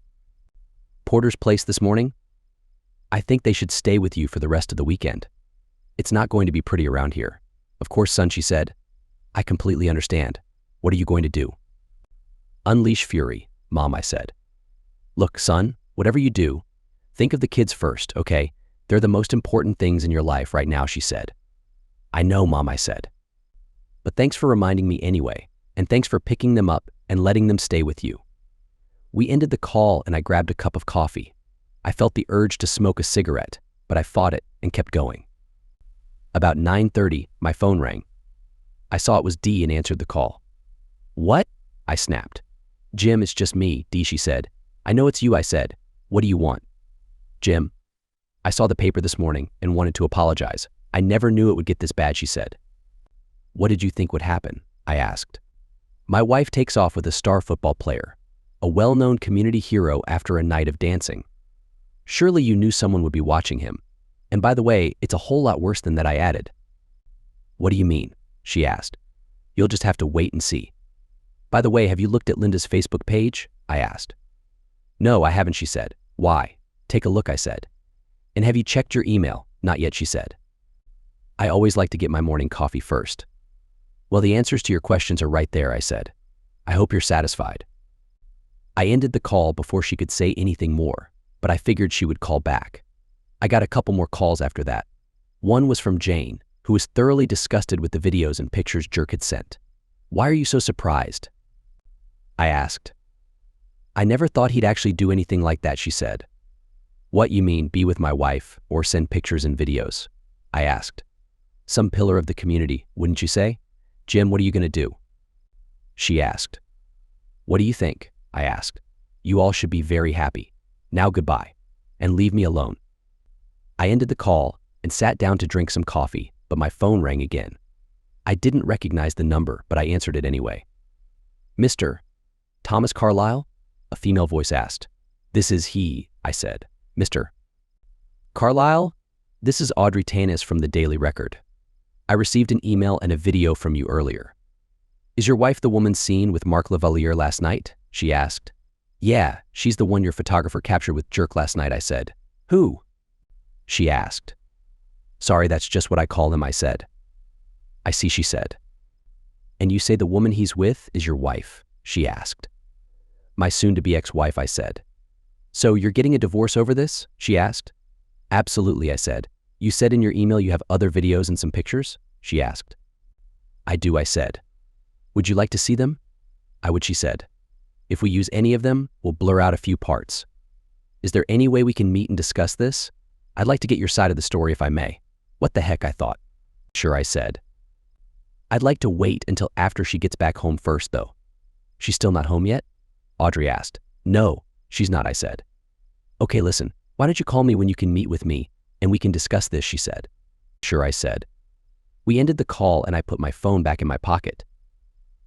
Porter's place this morning? I think they should stay with you for the rest of the weekend. It's not going to be pretty around here. Of course, son, she said. I completely understand. What are you going to do? Unleash fury, Mom, I said. Look, son, whatever you do, think of the kids first, okay? They're the most important things in your life right now, she said. I know, Mom, I said. But thanks for reminding me anyway, and thanks for picking them up and letting them stay with you. We ended the call and I grabbed a cup of coffee. I felt the urge to smoke a cigarette, but I fought it and kept going. About 9:30, my phone rang. I saw it was Dee and answered the call. What? I snapped. Jim, it's just me, Dee, she said. I know it's you, I said. What do you want? Jim, I saw the paper this morning and wanted to apologize. I never knew it would get this bad, she said. What did you think would happen? I asked. My wife takes off with a star football player, a well-known community hero after a night of dancing. Surely you knew someone would be watching him. And by the way, it's a whole lot worse than that, I added. What do you mean? She asked. You'll just have to wait and see. By the way, have you looked at Linda's Facebook page? I asked. No, I haven't, she said. Why? Take a look, I said. And have you checked your email? Not yet, she said. I always like to get my morning coffee first. Well, the answers to your questions are right there, I said. I hope you're satisfied. I ended the call before she could say anything more, but I figured she would call back. I got a couple more calls after that. One was from Jane, who was thoroughly disgusted with the videos and pictures Jerk had sent. Why are you so surprised? I asked. I never thought he'd actually do anything like that, she said. What, you mean, be with my wife or send pictures and videos? I asked. Some pillar of the community, wouldn't you say? Jim, what are you going to do? She asked. What do you think? I asked. You all should be very happy. Now goodbye, and leave me alone. I ended the call and sat down to drink some coffee, but my phone rang again. I didn't recognize the number, but I answered it anyway. Mr. Thomas Carlyle? A female voice asked. This is he, I said. Mr. Carlyle? This is Audrey Tanis from the Daily Record. I received an email and a video from you earlier. Is your wife the woman seen with Mark Lavalier last night? She asked. Yeah, she's the one your photographer captured with Jerk last night, I said. Who? She asked. Sorry, that's just what I call him, I said. I see, she said. And you say the woman he's with is your wife? She asked. My soon-to-be ex-wife, I said. So you're getting a divorce over this? She asked. Absolutely, I said. You said in your email you have other videos and some pictures? She asked. I do, I said. Would you like to see them? I would, she said. If we use any of them, we'll blur out a few parts. Is there any way we can meet and discuss this? I'd like to get your side of the story if I may. What the heck, I thought. Sure, I said. I'd like to wait until after she gets back home first, though. She's still not home yet? Audrey asked. No, she's not, I said. Okay, listen, why don't you call me when you can meet with me, and we can discuss this, she said. Sure, I said. We ended the call and I put my phone back in my pocket.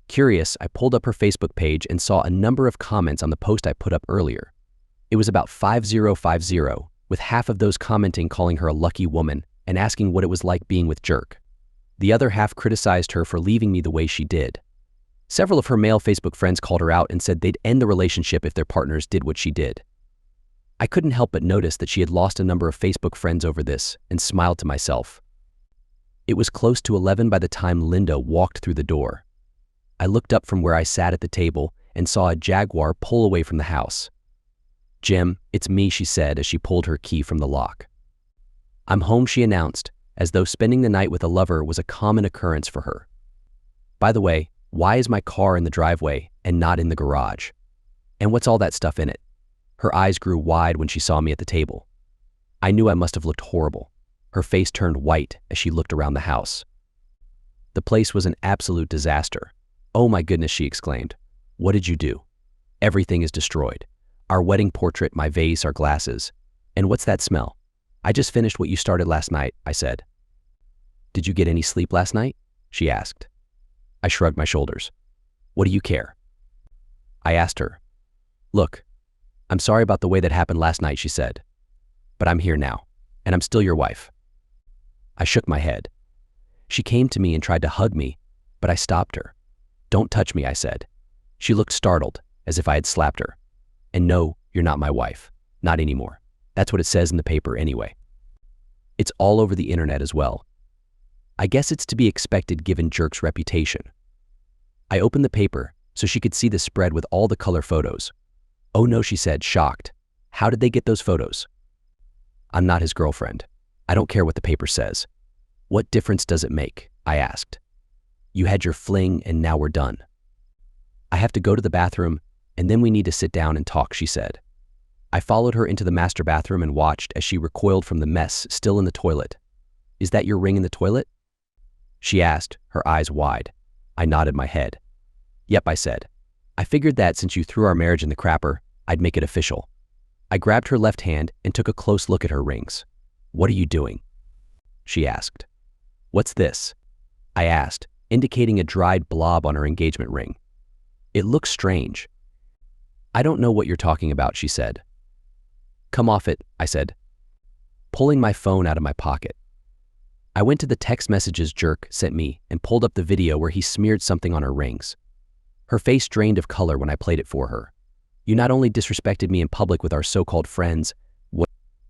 Curious, I pulled up her Facebook page and saw a number of comments on the post I put up earlier. It was about 5050, with half of those commenting calling her a lucky woman and asking what it was like being with Jerk. The other half criticized her for leaving me the way she did. Several of her male Facebook friends called her out and said they'd end the relationship if their partners did what she did. I couldn't help but notice that she had lost a number of Facebook friends over this and smiled to myself. It was close to 11 by the time Linda walked through the door. I looked up from where I sat at the table and saw a Jaguar pull away from the house. Jim, it's me, she said as she pulled her key from the lock. I'm home, she announced, as though spending the night with a lover was a common occurrence for her. By the way, why is my car in the driveway and not in the garage? And what's all that stuff in it? Her eyes grew wide when she saw me at the table. I knew I must have looked horrible. Her face turned white as she looked around the house. The place was an absolute disaster. Oh my goodness, she exclaimed. What did you do? Everything is destroyed. Our wedding portrait, my vase, our glasses. And what's that smell? I just finished what you started last night, I said. Did you get any sleep last night? She asked. I shrugged my shoulders. What do you care? I asked her. Look, I'm sorry about the way that happened last night, she said. But I'm here now, and I'm still your wife. I shook my head. She came to me and tried to hug me, but I stopped her. Don't touch me, I said. She looked startled, as if I had slapped her. And no, you're not my wife. Not anymore. That's what it says in the paper anyway. It's all over the internet as well. I guess it's to be expected given Jerk's reputation. I opened the paper so she could see the spread with all the color photos. Oh no, she said, shocked. How did they get those photos? I'm not his girlfriend. I don't care what the paper says. What difference does it make? I asked. You had your fling and now we're done. I have to go to the bathroom and then we need to sit down and talk, she said. I followed her into the master bathroom and watched as she recoiled from the mess still in the toilet. Is that your ring in the toilet? She asked, her eyes wide. I nodded my head. Yep, I said. I figured that since you threw our marriage in the crapper, I'd make it official. I grabbed her left hand and took a close look at her rings. What are you doing? She asked. What's this? I asked, indicating a dried blob on her engagement ring. It looks strange. I don't know what you're talking about, she said. Come off it, I said, pulling my phone out of my pocket. I went to the text messages Jerk sent me and pulled up the video where he smeared something on her rings. Her face drained of color when I played it for her. You not only disrespected me in public with our so-called friends,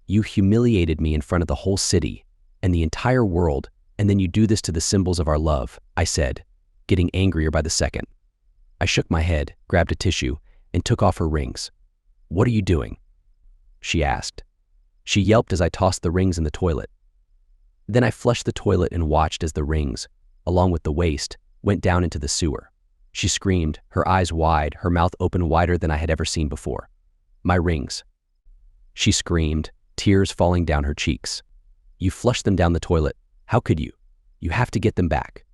you humiliated me in front of the whole city and the entire world, and then you do this to the symbols of our love, I said, getting angrier by the second. I shook my head, grabbed a tissue, and took off her rings. What are you doing? She asked. She yelped as I tossed the rings in the toilet. Then I flushed the toilet and watched as the rings, along with the waste, went down into the sewer. She screamed, her eyes wide, her mouth open wider than I had ever seen before. My rings. She screamed, tears falling down her cheeks. You flushed them down the toilet. How could you? You have to get them back.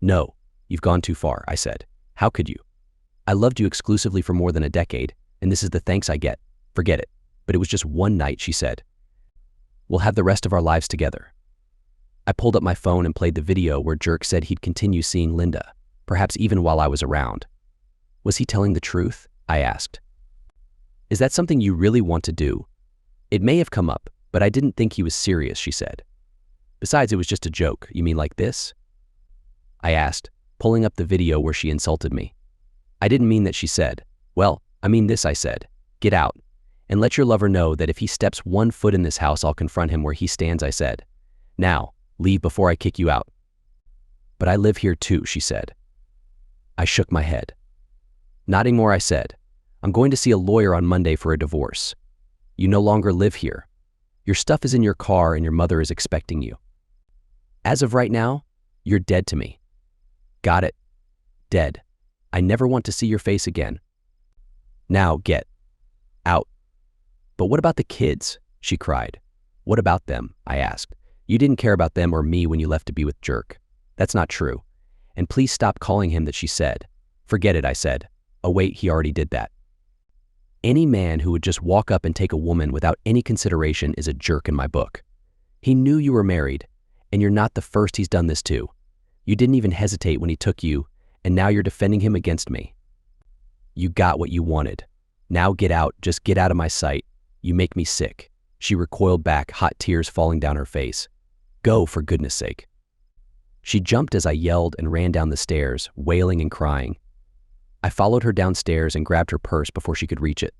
No, you've gone too far, I said. How could you? I loved you exclusively for more than a decade, and this is the thanks I get. Forget it. But it was just one night, she said. We'll have the rest of our lives together. I pulled up my phone and played the video where Jerk said he'd continue seeing Linda, perhaps even while I was around. Was he telling the truth? I asked. Is that something you really want to do? It may have come up, but I didn't think he was serious, she said. Besides, it was just a joke. You mean like this? I asked, pulling up the video where she insulted me. I didn't mean that, she said. Well, I mean this, I said. Get out. And let your lover know that if he steps 1 foot in this house, I'll confront him where he stands, I said. Now, leave before I kick you out. But I live here too, she said. I shook my head. Nodding more, I said, I'm going to see a lawyer on Monday for a divorce. You no longer live here. Your stuff is in your car and your mother is expecting you. As of right now, you're dead to me. Got it? Dead. I never want to see your face again. Now get out. But what about the kids? She cried. What about them? I asked. You didn't care about them or me when you left to be with Jerk. That's not true. And please stop calling him that, she said. Forget it, I said. Oh wait, he already did that. Any man who would just walk up and take a woman without any consideration is a jerk in my book. He knew you were married, and you're not the first he's done this to. You didn't even hesitate when he took you, and now you're defending him against me. You got what you wanted. Now get out, just get out of my sight. You make me sick. She recoiled back, hot tears falling down her face. Go, for goodness sake. She jumped as I yelled and ran down the stairs, wailing and crying. I followed her downstairs and grabbed her purse before she could reach it.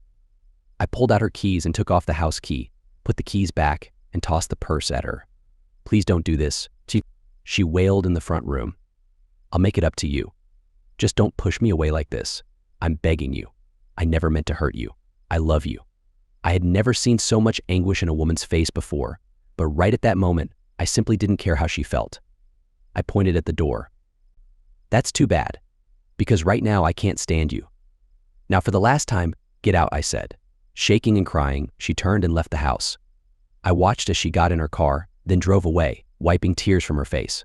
I pulled out her keys and took off the house key, put the keys back, and tossed the purse at her. Please don't do this. She wailed in the front room. I'll make it up to you. Just don't push me away like this. I'm begging you. I never meant to hurt you. I love you. I had never seen so much anguish in a woman's face before, but right at that moment, I simply didn't care how she felt. I pointed at the door. That's too bad, because right now I can't stand you. Now for the last time, get out, I said. Shaking and crying, she turned and left the house. I watched as she got in her car, then drove away, wiping tears from her face.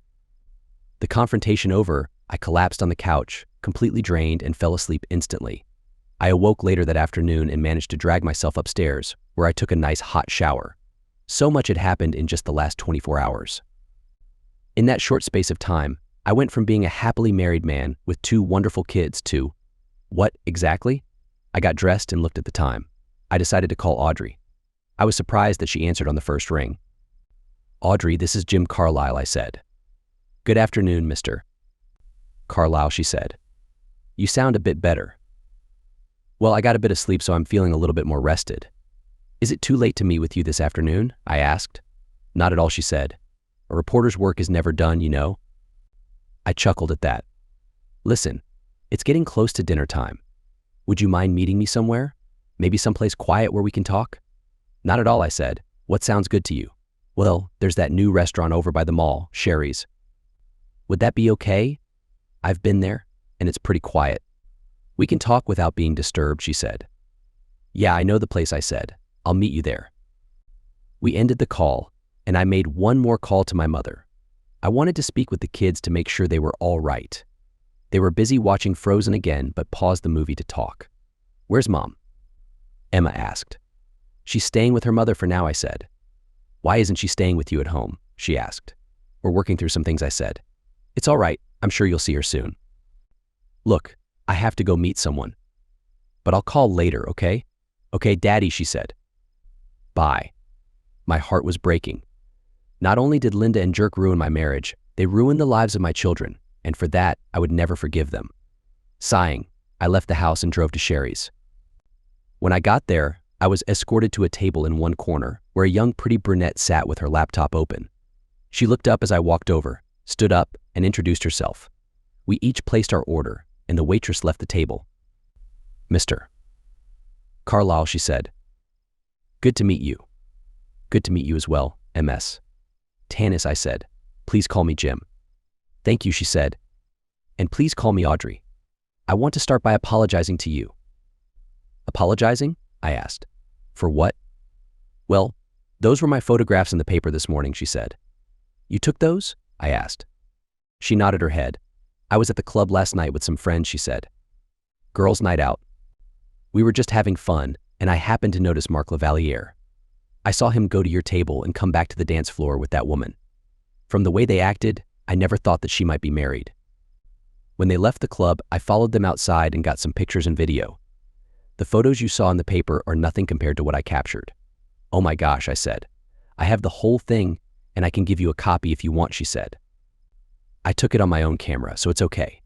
The confrontation over, I collapsed on the couch, completely drained, and fell asleep instantly. I awoke later that afternoon and managed to drag myself upstairs, where I took a nice hot shower. So much had happened in just the last 24 hours. In that short space of time, I went from being a happily married man with 2 wonderful kids to, what exactly? I got dressed and looked at the time. I decided to call Audrey. I was surprised that she answered on the first ring. Audrey, this is Jim Carlisle, I said. Good afternoon, Mr. Carlisle, she said. You sound a bit better. Well, I got a bit of sleep, so I'm feeling a little bit more rested. Is it too late to meet with you this afternoon? I asked. Not at all, she said. A reporter's work is never done, you know. I chuckled at that. Listen, it's getting close to dinner time. Would you mind meeting me somewhere? Maybe someplace quiet where we can talk? Not at all, I said. What sounds good to you? Well, there's that new restaurant over by the mall, Sherry's. Would that be okay? I've been there, and it's pretty quiet. We can talk without being disturbed, she said. Yeah, I know the place, I said. I'll meet you there. We ended the call, and I made one more call to my mother. I wanted to speak with the kids to make sure they were all right. They were busy watching Frozen again, but paused the movie to talk. Where's Mom? Emma asked. She's staying with her mother for now, I said. Why isn't she staying with you at home? She asked. We're working through some things, I said. It's all right. I'm sure you'll see her soon. Look, I have to go meet someone. But I'll call later, okay? Okay, Daddy, she said. Bye. My heart was breaking. Not only did Linda and Jerk ruin my marriage, they ruined the lives of my children, and for that, I would never forgive them. Sighing, I left the house and drove to Sherry's. When I got there, I was escorted to a table in one corner where a young pretty brunette sat with her laptop open. She looked up as I walked over, stood up, and introduced herself. We each placed our order, and the waitress left the table. Mr. Carlisle, she said. Good to meet you. Good to meet you as well, MS. Tanis, I said. Please call me Jim. Thank you, she said. And please call me Audrey. I want to start by apologizing to you. Apologizing? I asked. For what? Well, those were my photographs in the paper this morning, she said. You took those? I asked. She nodded her head. I was at the club last night with some friends, she said. Girls' night out. We were just having fun, and I happened to notice Mark Lavalier. I saw him go to your table and come back to the dance floor with that woman. From the way they acted, I never thought that she might be married. When they left the club, I followed them outside and got some pictures and video. The photos you saw in the paper are nothing compared to what I captured. Oh my gosh, I said. I have the whole thing, and I can give you a copy if you want, she said. I took it on my own camera, so it's okay.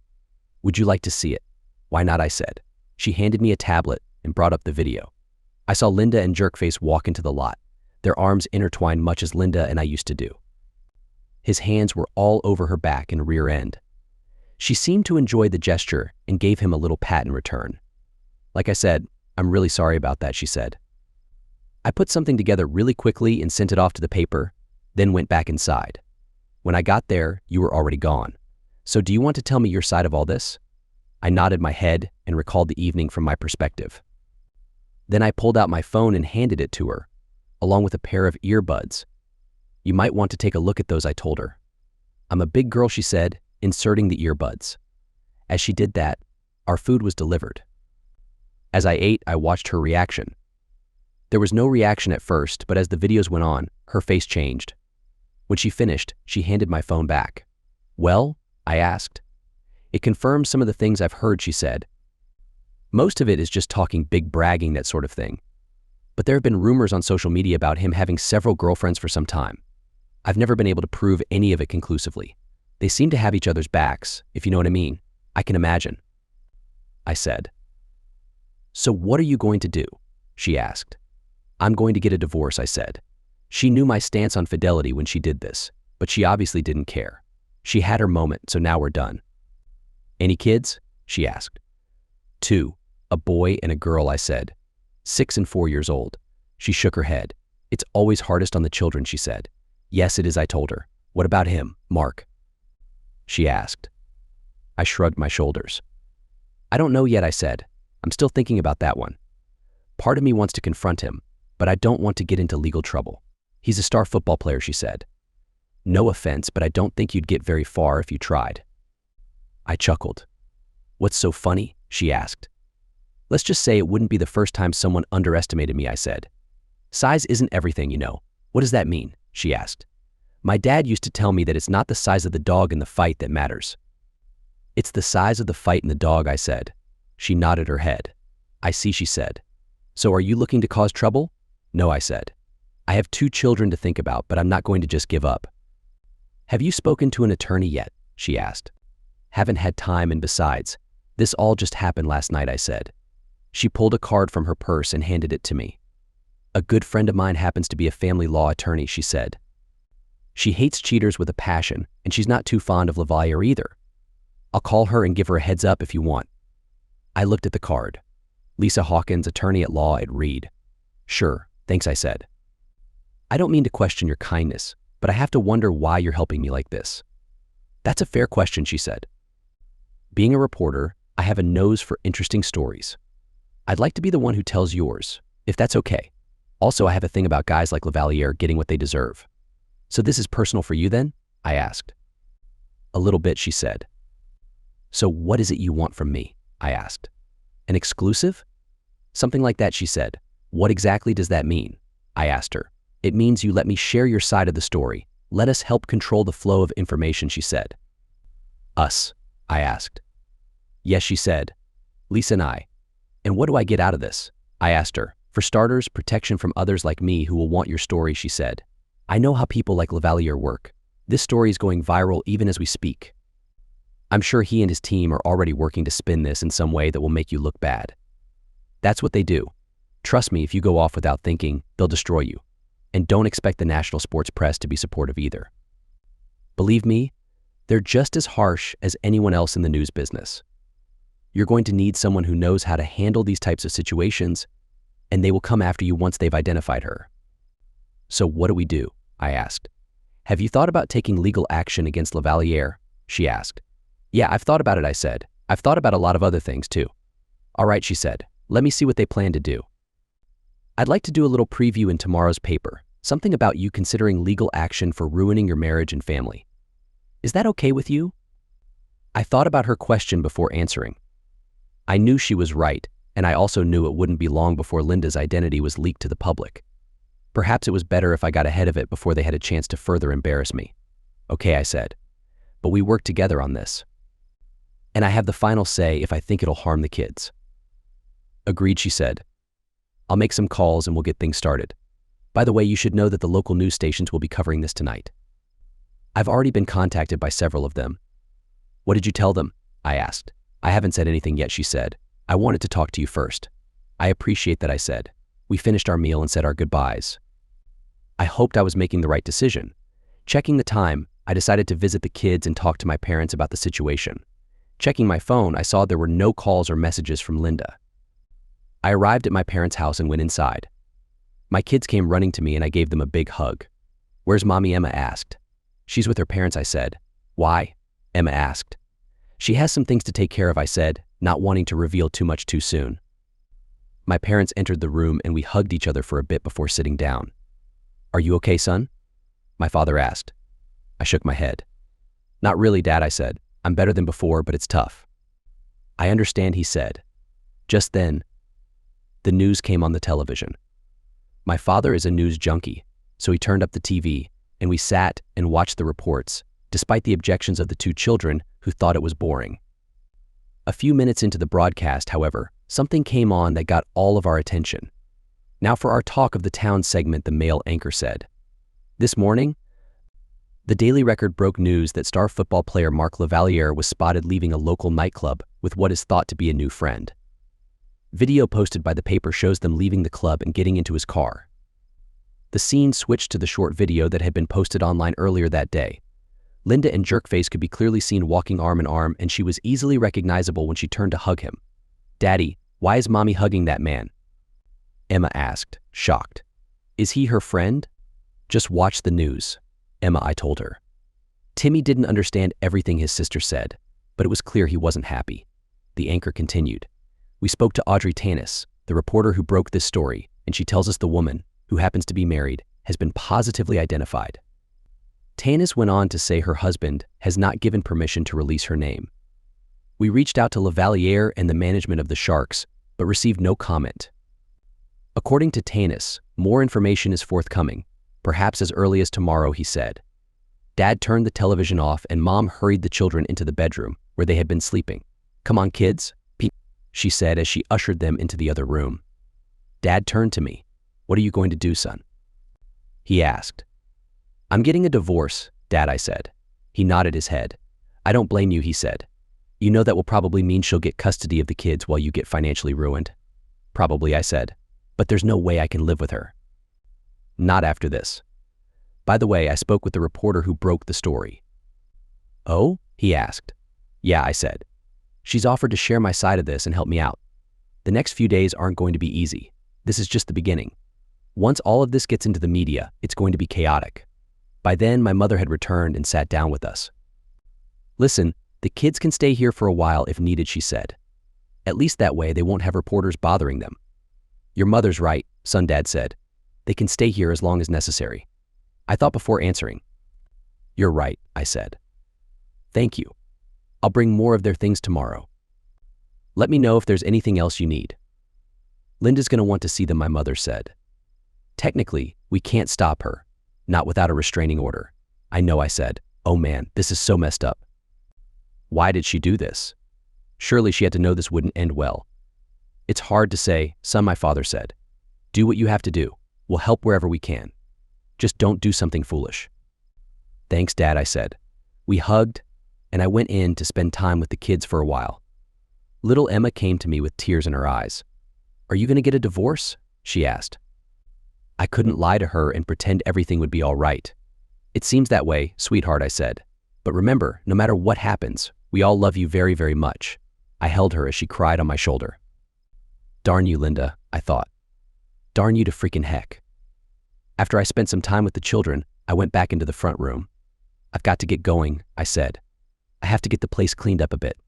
Would you like to see it? Why not, I said. She handed me a tablet and brought up the video. I saw Linda and Jerkface walk into the lot, their arms intertwined much as Linda and I used to do. His hands were all over her back and rear end. She seemed to enjoy the gesture and gave him a little pat in return. Like I said, I'm really sorry about that, she said. I put something together really quickly and sent it off to the paper, then went back inside. When I got there, you were already gone. So do you want to tell me your side of all this? I nodded my head and recalled the evening from my perspective. Then I pulled out my phone and handed it to her, along with a pair of earbuds. You might want to take a look at those, I told her. I'm a big girl, she said, inserting the earbuds. As she did that, our food was delivered. As I ate, I watched her reaction. There was no reaction at first, but as the videos went on, her face changed. When she finished, she handed my phone back. Well, I asked. It confirms some of the things I've heard, she said. Most of it is just talking big bragging, that sort of thing. But there have been rumors on social media about him having several girlfriends for some time. I've never been able to prove any of it conclusively. They seem to have each other's backs, if you know what I mean. I can imagine. I said. So what are you going to do? She asked. I'm going to get a divorce, I said. She knew my stance on fidelity when she did this, but she obviously didn't care. She had her moment, so now we're done. Any kids? She asked. 2, a boy and a girl, I said. 6 and 4 years old. She shook her head. It's always hardest on the children, she said. Yes, it is, I told her. What about him, Mark? She asked. I shrugged my shoulders. I don't know yet, I said. I'm still thinking about that one. Part of me wants to confront him, but I don't want to get into legal trouble. He's a star football player, she said. No offense, but I don't think you'd get very far if you tried. I chuckled. What's so funny? She asked. Let's just say it wouldn't be the first time someone underestimated me, I said. Size isn't everything, you know. What does that mean? She asked. My dad used to tell me that it's not the size of the dog in the fight that matters. It's the size of the fight in the dog, I said. She nodded her head. I see, she said. So are you looking to cause trouble? No, I said. I have 2 children to think about, but I'm not going to just give up. Have you spoken to an attorney yet? She asked. Haven't had time, and besides, this all just happened last night, I said. She pulled a card from her purse and handed it to me. A good friend of mine happens to be a family law attorney, she said. She hates cheaters with a passion, and she's not too fond of Lavalier either. I'll call her and give her a heads up if you want. I looked at the card. Lisa Hawkins, attorney at law at Reed. Sure, thanks, I said. I don't mean to question your kindness, but I have to wonder why you're helping me like this. That's a fair question, she said. Being a reporter, I have a nose for interesting stories. I'd like to be the one who tells yours, if that's okay. Also, I have a thing about guys like Lavalier getting what they deserve. So this is personal for you then? I asked. A little bit, she said. So what is it you want from me? I asked. An exclusive? Something like that, she said. What exactly does that mean? I asked her. It means you let me share your side of the story. Let us help control the flow of information, she said. Us? I asked. Yes, she said. Lisa and I. And what do I get out of this? I asked her. For starters, protection from others like me who will want your story, she said. I know how people like Lavalier work. This story is going viral even as we speak. I'm sure he and his team are already working to spin this in some way that will make you look bad. That's what they do. Trust me, if you go off without thinking, they'll destroy you. And don't expect the national sports press to be supportive either. Believe me, they're just as harsh as anyone else in the news business. You're going to need someone who knows how to handle these types of situations, and they will come after you once they've identified her. So what do we do? I asked. Have you thought about taking legal action against Lavalier? She asked. Yeah, I've thought about it, I said. I've thought about a lot of other things too. All right, she said. Let me see what they plan to do. I'd like to do a little preview in tomorrow's paper, something about you considering legal action for ruining your marriage and family. Is that okay with you? I thought about her question before answering. I knew she was right, and I also knew it wouldn't be long before Linda's identity was leaked to the public. Perhaps it was better if I got ahead of it before they had a chance to further embarrass me. Okay, I said. But we worked together on this. And I have the final say if I think it'll harm the kids. Agreed, she said. I'll make some calls and we'll get things started. By the way, you should know that the local news stations will be covering this tonight. I've already been contacted by several of them. What did you tell them? I asked. I haven't said anything yet, she said. I wanted to talk to you first. I appreciate that, I said. We finished our meal and said our goodbyes. I hoped I was making the right decision. Checking the time, I decided to visit the kids and talk to my parents about the situation. Checking my phone, I saw there were no calls or messages from Linda. I arrived at my parents' house and went inside. My kids came running to me and I gave them a big hug. "Where's Mommy?" Emma asked. "She's with her parents," I said. "Why?" Emma asked. "She has some things to take care of," I said, not wanting to reveal too much too soon. My parents entered the room and we hugged each other for a bit before sitting down. "Are you okay, son?" my father asked. I shook my head. "Not really, Dad," I said. "I'm better than before, but it's tough." "I understand," he said. Just then, the news came on the television. My father is a news junkie, so he turned up the TV, and we sat and watched the reports, despite the objections of the two children who thought it was boring. A few minutes into the broadcast, however, something came on that got all of our attention. "Now for our Talk of the Town segment," the male anchor said. This morning, the Daily Record broke news that star football player Mark Lavalier was spotted leaving a local nightclub with what is thought to be a new friend. Video posted by the paper shows them leaving the club and getting into his car. The scene switched to the short video that had been posted online earlier that day. Linda and Jerkface could be clearly seen walking arm in arm, and she was easily recognizable when she turned to hug him. "Daddy, why is Mommy hugging that man?" Emma asked, shocked. "Is he her friend?" "Just watch the news, Emma," I told her. Timmy didn't understand everything his sister said, but it was clear he wasn't happy. The anchor continued. "We spoke to Audrey Tanis, the reporter who broke this story, and she tells us the woman, who happens to be married, has been positively identified." Tanis went on to say her husband has not given permission to release her name. "We reached out to Lavalier and the management of the Sharks, but received no comment." According to Tanis, more information is forthcoming, perhaps as early as tomorrow, he said. Dad turned the television off and Mom hurried the children into the bedroom where they had been sleeping. "Come on, kids," she said as she ushered them into the other room. Dad turned to me. "What are you going to do, son?" he asked. "I'm getting a divorce, Dad," I said. He nodded his head. "I don't blame you," he said. "You know that will probably mean she'll get custody of the kids while you get financially ruined." "Probably," I said. "But there's no way I can live with her." "Not after this. By the way, I spoke with the reporter who broke the story." "Oh?" he asked. "Yeah," I said. "She's offered to share my side of this and help me out. The next few days aren't going to be easy. This is just the beginning. Once all of this gets into the media, it's going to be chaotic." By then, my mother had returned and sat down with us. "Listen, the kids can stay here for a while if needed," she said. "At least that way they won't have reporters bothering them." "Your mother's right," son, Dad said. "They can stay here as long as necessary." I thought before answering. "You're right," I said. "Thank you. I'll bring more of their things tomorrow. Let me know if there's anything else you need." "Linda's going to want to see them," my mother said. "Technically, we can't stop her. Not without a restraining order." "I know," I said. "Oh man, this is so messed up." "Why did she do this? Surely she had to know this wouldn't end well." "It's hard to say, son," my father said. "Do what you have to do. We'll help wherever we can. Just don't do something foolish." "Thanks, Dad," I said. We hugged, and I went in to spend time with the kids for a while. Little Emma came to me with tears in her eyes. "Are you going to get a divorce?" she asked. I couldn't lie to her and pretend everything would be all right. "It seems that way, sweetheart," I said. "But remember, no matter what happens, we all love you very, very much." I held her as she cried on my shoulder. Darn you, Linda, I thought. Darn you to freaking heck. After I spent some time with the children, I went back into the front room. "I've got to get going," I said. "I have to get the place cleaned up a bit."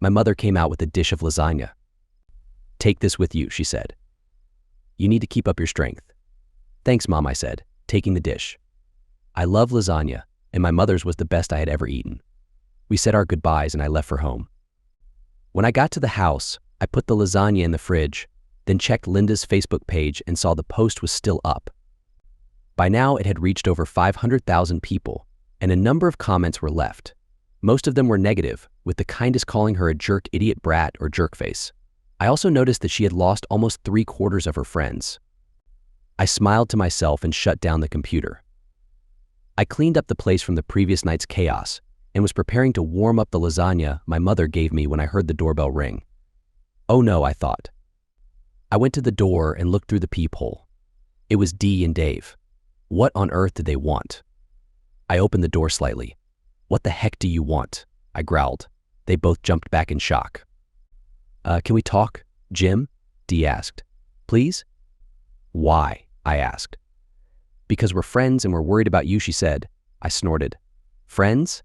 My mother came out with a dish of lasagna. "Take this with you," she said. "You need to keep up your strength." "Thanks, Mom," I said, taking the dish. I love lasagna, and my mother's was the best I had ever eaten. We said our goodbyes and I left for home. When I got to the house, I put the lasagna in the fridge, then checked Linda's Facebook page and saw the post was still up. By now, it had reached over 500,000 people, and a number of comments were left. Most of them were negative, with the kindest calling her a jerk, idiot, brat, or jerkface. I also noticed that she had lost almost 3/4 of her friends. I smiled to myself and shut down the computer. I cleaned up the place from the previous night's chaos and was preparing to warm up the lasagna my mother gave me when I heard the doorbell ring. Oh no, I thought. I went to the door and looked through the peephole. It was Dee and Dave. What on earth did they want? I opened the door slightly. "What the heck do you want?" I growled. They both jumped back in shock. Can we talk, Jim?" Dee asked. "Please?" "Why?" I asked. Because we're friends and we're worried about you, she said. I snorted. Friends?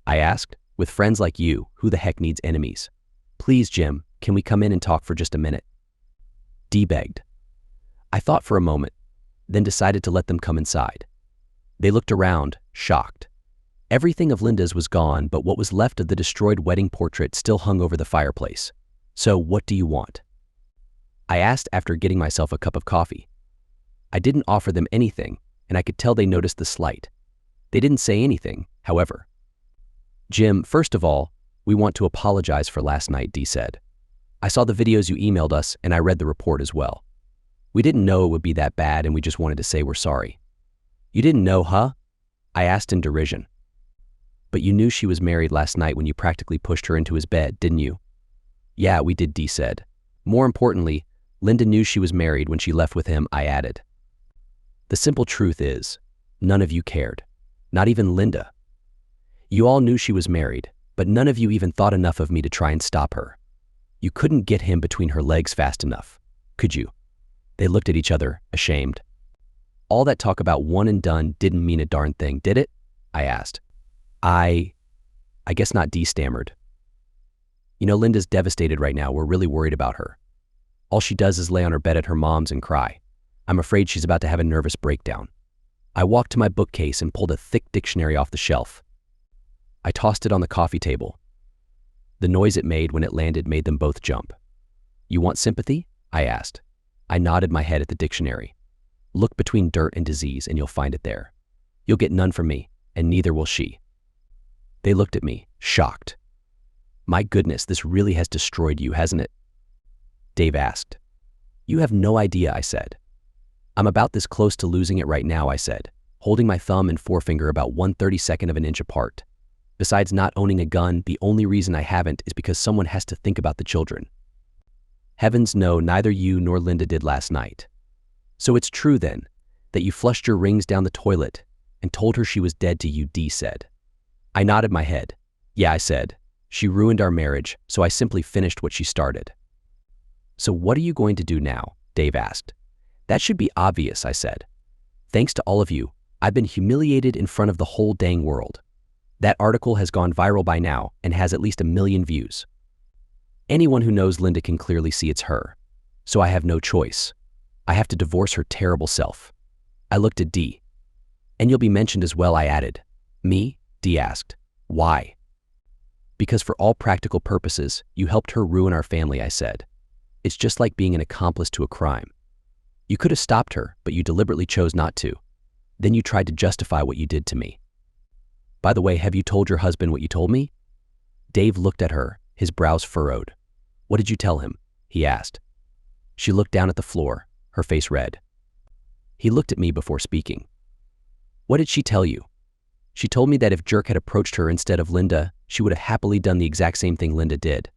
I asked. With friends like you, who the heck needs enemies? Please, Jim, can we come in and talk for just a minute? Dee begged. I thought for a moment, then decided to let them come inside. They looked around, shocked. Everything of Linda's was gone, but what was left of the destroyed wedding portrait still hung over the fireplace. So, what do you want? I asked after getting myself a cup of coffee. I didn't offer them anything, and I could tell they noticed the slight. They didn't say anything, however. Jim, first of all, we want to apologize for last night, Dee said. I saw the videos you emailed us, and I read the report as well. We didn't know it would be that bad, and we just wanted to say we're sorry. You didn't know, huh? I asked in derision. But you knew she was married last night when you practically pushed her into his bed, didn't you? Yeah, we did, Dee said. More importantly, Linda knew she was married when she left with him, I added. The simple truth is, none of you cared. Not even Linda. You all knew she was married, but none of you even thought enough of me to try and stop her. You couldn't get him between her legs fast enough, could you? They looked at each other, ashamed. All that talk about one and done didn't mean a darn thing, did it? I asked. I guess not, Dee stammered. You know, Linda's devastated right now. We're really worried about her. All she does is lay on her bed at her mom's and cry. I'm afraid she's about to have a nervous breakdown. I walked to my bookcase and pulled a thick dictionary off the shelf. I tossed it on the coffee table. The noise it made when it landed made them both jump. You want sympathy? I asked. I nodded my head at the dictionary. Look between dirt and disease and you'll find it there. You'll get none from me, and neither will she. They looked at me, shocked. My goodness, this really has destroyed you, hasn't it? Dave asked. You have no idea, I said. I'm about this close to losing it right now, I said, holding my thumb and forefinger about 1/32 of an inch apart. Besides not owning a gun, the only reason I haven't is because someone has to think about the children. Heavens no, neither you nor Linda did last night. So it's true then, that you flushed your rings down the toilet and told her she was dead to you, Dee said. I nodded my head. Yeah, I said. She ruined our marriage, so I simply finished what she started. So what are you going to do now? Dave asked. That should be obvious, I said. Thanks to all of you, I've been humiliated in front of the whole dang world. That article has gone viral by now and has at least 1 million views. Anyone who knows Linda can clearly see it's her. So I have no choice. I have to divorce her terrible self. I looked at Dee. And you'll be mentioned as well, I added. Me? Dee asked. Why? Because for all practical purposes, you helped her ruin our family, I said. It's just like being an accomplice to a crime. You could have stopped her, but you deliberately chose not to. Then you tried to justify what you did to me. By the way, have you told your husband what you told me? Dave looked at her, his brows furrowed. What did you tell him? He asked. She looked down at the floor, her face red. He looked at me before speaking. What did she tell you? She told me that if Jerk had approached her instead of Linda, she would have happily done the exact same thing Linda did.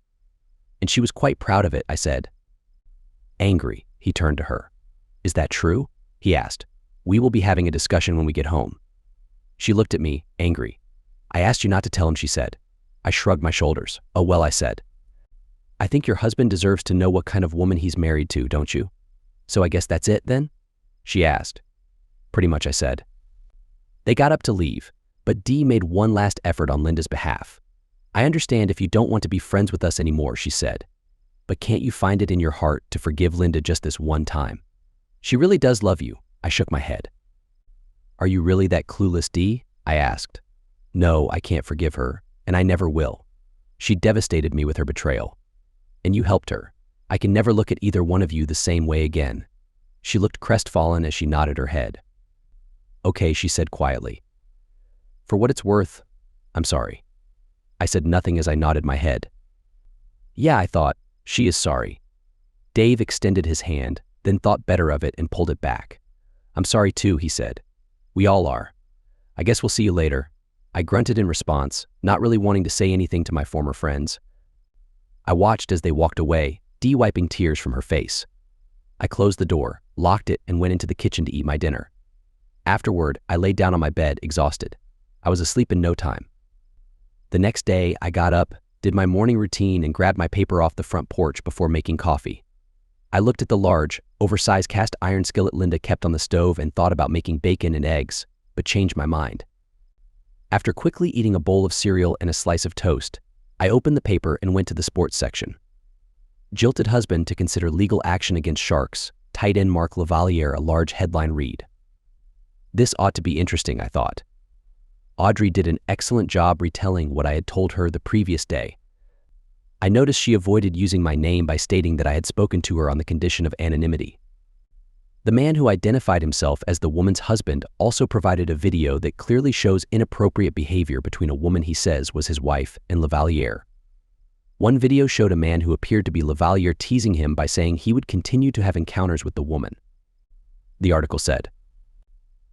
And she was quite proud of it, I said. Angry, he turned to her. Is that true? He asked. We will be having a discussion when we get home. She looked at me, angry. I asked you not to tell him, she said. I shrugged my shoulders. Oh well, I said. I think your husband deserves to know what kind of woman he's married to, don't you? So I guess that's it then? She asked. Pretty much, I said. They got up to leave, but Dee made one last effort on Linda's behalf. I understand if you don't want to be friends with us anymore, she said. But can't you find it in your heart to forgive Linda just this one time? She really does love you. I shook my head. Are you really that clueless, Dee? I asked. No, I can't forgive her, and I never will. She devastated me with her betrayal. And you helped her. I can never look at either one of you the same way again. She looked crestfallen as she nodded her head. Okay, she said quietly. For what it's worth, I'm sorry. I said nothing as I nodded my head. Yeah, I thought, she is sorry. Dave extended his hand, then thought better of it and pulled it back. I'm sorry too, he said. We all are. I guess we'll see you later. I grunted in response, not really wanting to say anything to my former friends. I watched as they walked away, Dee wiping tears from her face. I closed the door, locked it, and went into the kitchen to eat my dinner. Afterward, I laid down on my bed, exhausted. I was asleep in no time. The next day, I got up, did my morning routine, and grabbed my paper off the front porch before making coffee. I looked at the large, oversized cast iron skillet Linda kept on the stove and thought about making bacon and eggs, but changed my mind. After quickly eating a bowl of cereal and a slice of toast, I opened the paper and went to the sports section. Jilted husband to consider legal action against Sharks, tight end Mark Lavalier, a large headline read. This ought to be interesting, I thought. Audrey did an excellent job retelling what I had told her the previous day. I noticed she avoided using my name by stating that I had spoken to her on the condition of anonymity. The man who identified himself as the woman's husband also provided a video that clearly shows inappropriate behavior between a woman he says was his wife and Lavalier. One video showed a man who appeared to be Lavalier teasing him by saying he would continue to have encounters with the woman. The article said,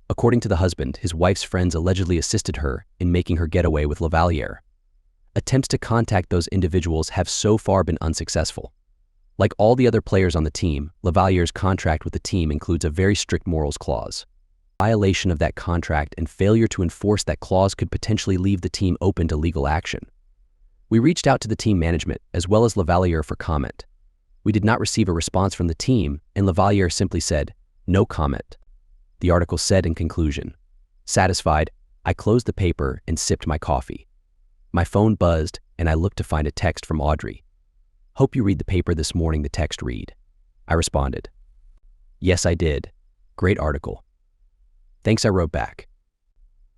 according to the husband, his wife's friends allegedly assisted her in making her get away with Lavalier. Attempts to contact those individuals have so far been unsuccessful. Like all the other players on the team, Lavalier's contract with the team includes a very strict morals clause. Violation of that contract and failure to enforce that clause could potentially leave the team open to legal action. We reached out to the team management as well as Lavalier for comment. We did not receive a response from the team, and Lavalier simply said, "No comment." The article said in conclusion. Satisfied, I closed the paper and sipped my coffee. My phone buzzed, and I looked to find a text from Audrey. "Hope you read the paper this morning," the text read. I responded. "Yes, I did. Great article." "Thanks," I wrote back.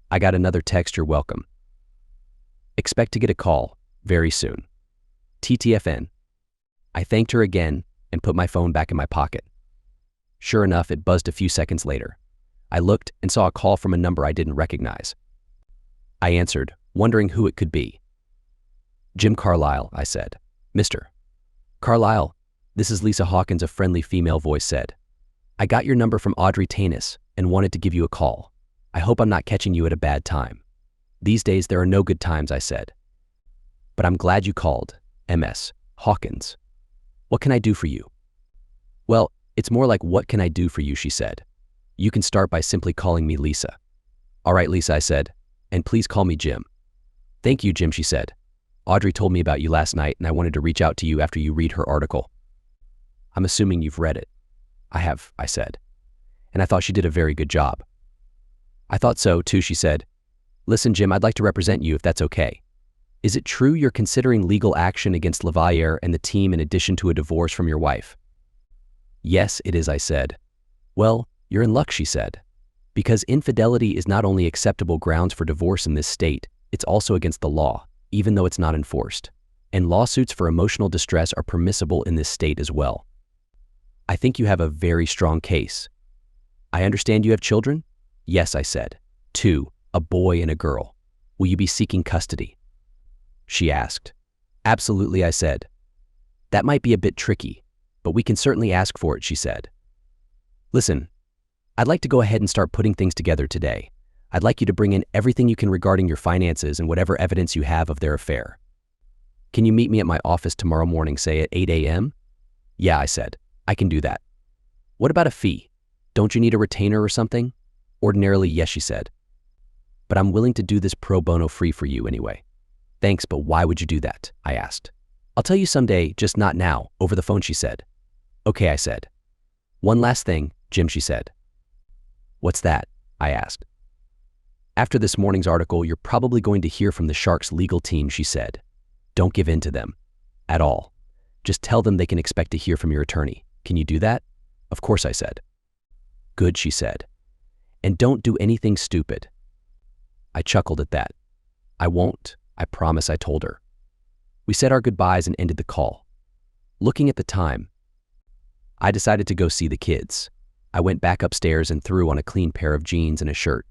I got another text, "You're welcome. Expect to get a call very soon. TTFN." I thanked her again and put my phone back in my pocket. Sure enough, it buzzed a few seconds later. I looked and saw a call from a number I didn't recognize. I answered, wondering who it could be. "Jim Carlisle," I said. "Mr. Carlisle, this is Lisa Hawkins," a friendly female voice said. "I got your number from Audrey Tanis and wanted to give you a call. I hope I'm not catching you at a bad time." "These days there are no good times," I said. "But I'm glad you called. MS Hawkins. What can I do for you?" "Well, it's more like what can I do for you," she said. "You can start by simply calling me Lisa." "All right, Lisa," I said, "and please call me Jim." "Thank you, Jim," she said. "Audrey told me about you last night and I wanted to reach out to you after you read her article." "I'm assuming you've read it." "I have," I said. "And I thought she did a very good job." "I thought so, too," she said. "Listen, Jim, I'd like to represent you if that's okay. Is it true you're considering legal action against Lavalier and the team in addition to a divorce from your wife?" "Yes, it is," I said. "Well, you're in luck," she said. "Because infidelity is not only acceptable grounds for divorce in this state, it's also against the law, even though it's not enforced. And lawsuits for emotional distress are permissible in this state as well. I think you have a very strong case." "I understand you have children?" "Yes," I said. "Two, a boy and a girl. Will you be seeking custody?" She asked. "Absolutely," I said. "That might be a bit tricky, but we can certainly ask for it," she said. "Listen, I'd like to go ahead and start putting things together today. I'd like you to bring in everything you can regarding your finances and whatever evidence you have of their affair. Can you meet me at my office tomorrow morning, say at 8 a.m.? "Yeah," I said. "I can do that." "What about a fee? Don't you need a retainer or something?" "Ordinarily, yes," she said. "But I'm willing to do this pro bono free for you anyway." "Thanks, but why would you do that?" I asked. "I'll tell you someday, just not now, over the phone," she said. "Okay," I said. "One last thing, Jim," she said. "What's that?" I asked. "After this morning's article, you're probably going to hear from the Sharks' legal team," she said. "Don't give in to them. At all. Just tell them they can expect to hear from your attorney. Can you do that?" "Of course," I said. "Good," she said. "And don't do anything stupid." I chuckled at that. "I won't, I promise," I told her. We said our goodbyes and ended the call. Looking at the time, I decided to go see the kids. I went back upstairs and threw on a clean pair of jeans and a shirt.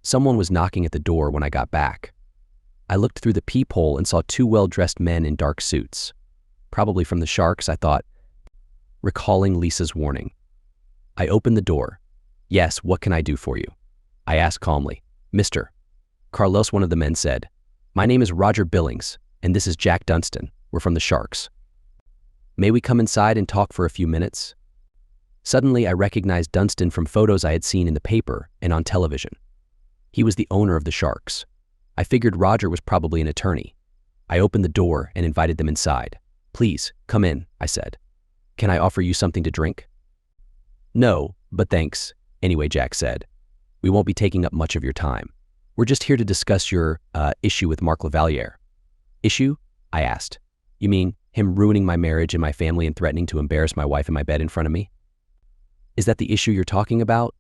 Someone was knocking at the door when I got back. I looked through the peephole and saw two well-dressed men in dark suits. Probably from the Sharks, I thought, recalling Lisa's warning. I opened the door. "Yes, what can I do for you?" I asked calmly. "Mr. Carlos," one of the men said. "My name is Roger Billings, and this is Jack Dunstan. We're from the Sharks. May we come inside and talk for a few minutes?" Suddenly, I recognized Dunstan from photos I had seen in the paper and on television. He was the owner of the Sharks. I figured Roger was probably an attorney. I opened the door and invited them inside. "Please, come in," I said. Can I offer you something to drink? No, but thanks. Anyway, Jack said. We won't be taking up much of your time. We're just here to discuss your, issue with Mark Lavalier. Issue? I asked. You mean him ruining my marriage and my family and threatening to embarrass my wife in my bed in front of me? Is that the issue you're talking about?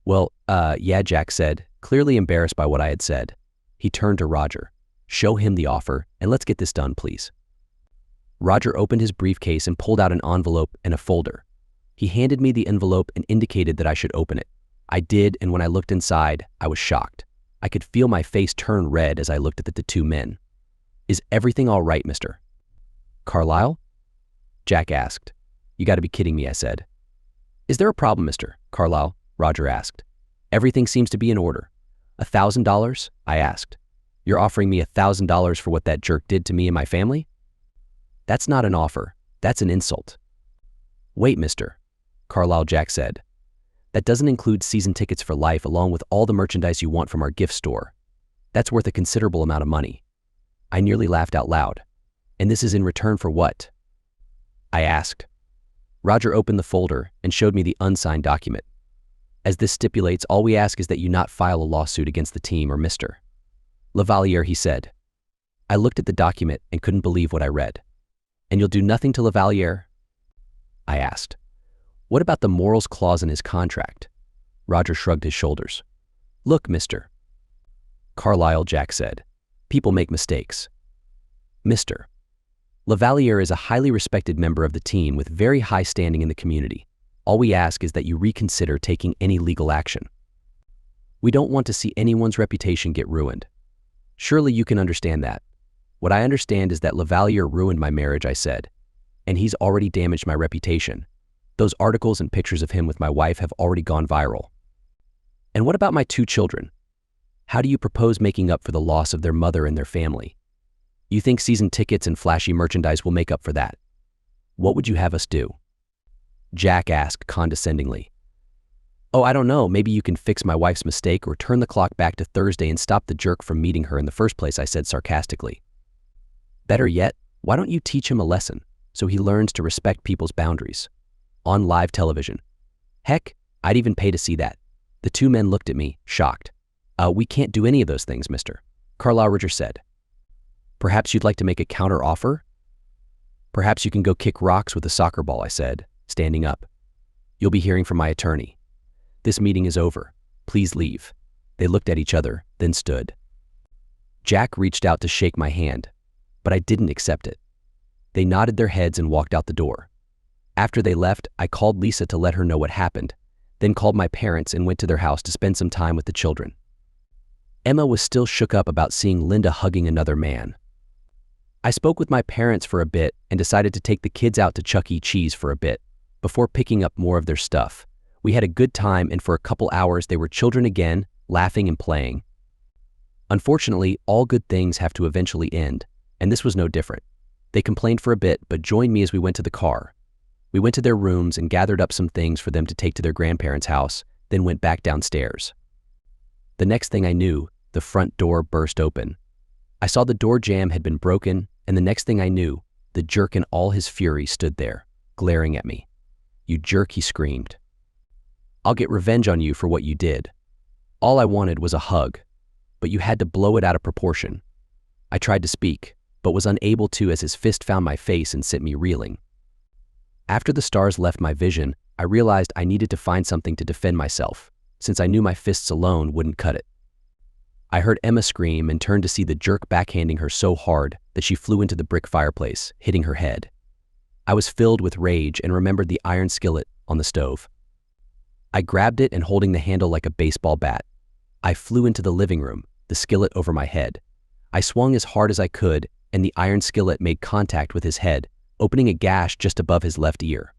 Well, yeah, Jack said, clearly embarrassed by what I had said. He turned to Roger. Show him the offer, and let's get this done, please. Roger opened his briefcase and pulled out an envelope and a folder. He handed me the envelope and indicated that I should open it. I did, and when I looked inside, I was shocked. I could feel my face turn red as I looked at the two men. Is everything all right, Mr. Carlyle? Jack asked. You gotta be kidding me, I said. Is there a problem, Mr. Carlyle? Roger asked. Everything seems to be in order. $1,000? I asked. You're offering me $1,000 for what that jerk did to me and my family? That's not an offer. That's an insult. Wait, Mr. Carlyle, Jack said. That doesn't include season tickets for life along with all the merchandise you want from our gift store. That's worth a considerable amount of money. I nearly laughed out loud. And this is in return for what? I asked. Roger opened the folder and showed me the unsigned document. As this stipulates, all we ask is that you not file a lawsuit against the team or Mr. Lavalier, he said. I looked at the document and couldn't believe what I read. And you'll do nothing to Lavalier? I asked. What about the morals clause in his contract? Roger shrugged his shoulders. Look, Mr. Carlyle, Jack said. People make mistakes. Mr. Lavalier is a highly respected member of the team with very high standing in the community. All we ask is that you reconsider taking any legal action. We don't want to see anyone's reputation get ruined. Surely you can understand that. What I understand is that Lavalier ruined my marriage, I said, and he's already damaged my reputation. Those articles and pictures of him with my wife have already gone viral. And what about my two children? How do you propose making up for the loss of their mother and their family? You think season tickets and flashy merchandise will make up for that? What would you have us do? Jack asked condescendingly. Oh, I don't know, maybe you can fix my wife's mistake or turn the clock back to Thursday and stop the jerk from meeting her in the first place, I said sarcastically. Better yet, why don't you teach him a lesson so he learns to respect people's boundaries? On live television. Heck, I'd even pay to see that. The two men looked at me, shocked. We can't do any of those things, Mr. Carlyle, Roger said. Perhaps you'd like to make a counter offer? Perhaps you can go kick rocks with a soccer ball, I said, standing up. You'll be hearing from my attorney. This meeting is over. Please leave. They looked at each other, then stood. Jack reached out to shake my hand, but I didn't accept it. They nodded their heads and walked out the door. After they left, I called Lisa to let her know what happened, then called my parents and went to their house to spend some time with the children. Emma was still shook up about seeing Linda hugging another man. I spoke with my parents for a bit and decided to take the kids out to Chuck E. Cheese for a bit, before picking up more of their stuff. We had a good time, and for a couple hours they were children again, laughing and playing. Unfortunately, all good things have to eventually end, and this was no different. They complained for a bit, but joined me as we went to the car. We went to their rooms and gathered up some things for them to take to their grandparents' house, then went back downstairs. The next thing I knew, the front door burst open. I saw the door jamb had been broken, and the next thing I knew, the jerk in all his fury stood there, glaring at me. You jerk, he screamed. I'll get revenge on you for what you did. All I wanted was a hug, but you had to blow it out of proportion. I tried to speak, but was unable to as his fist found my face and sent me reeling. After the stars left my vision, I realized I needed to find something to defend myself, since I knew my fists alone wouldn't cut it. I heard Emma scream and turned to see the jerk backhanding her so hard that she flew into the brick fireplace, hitting her head. I was filled with rage and remembered the iron skillet on the stove. I grabbed it and holding the handle like a baseball bat, I flew into the living room, the skillet over my head. I swung as hard as I could, and the iron skillet made contact with his head, opening a gash just above his left ear.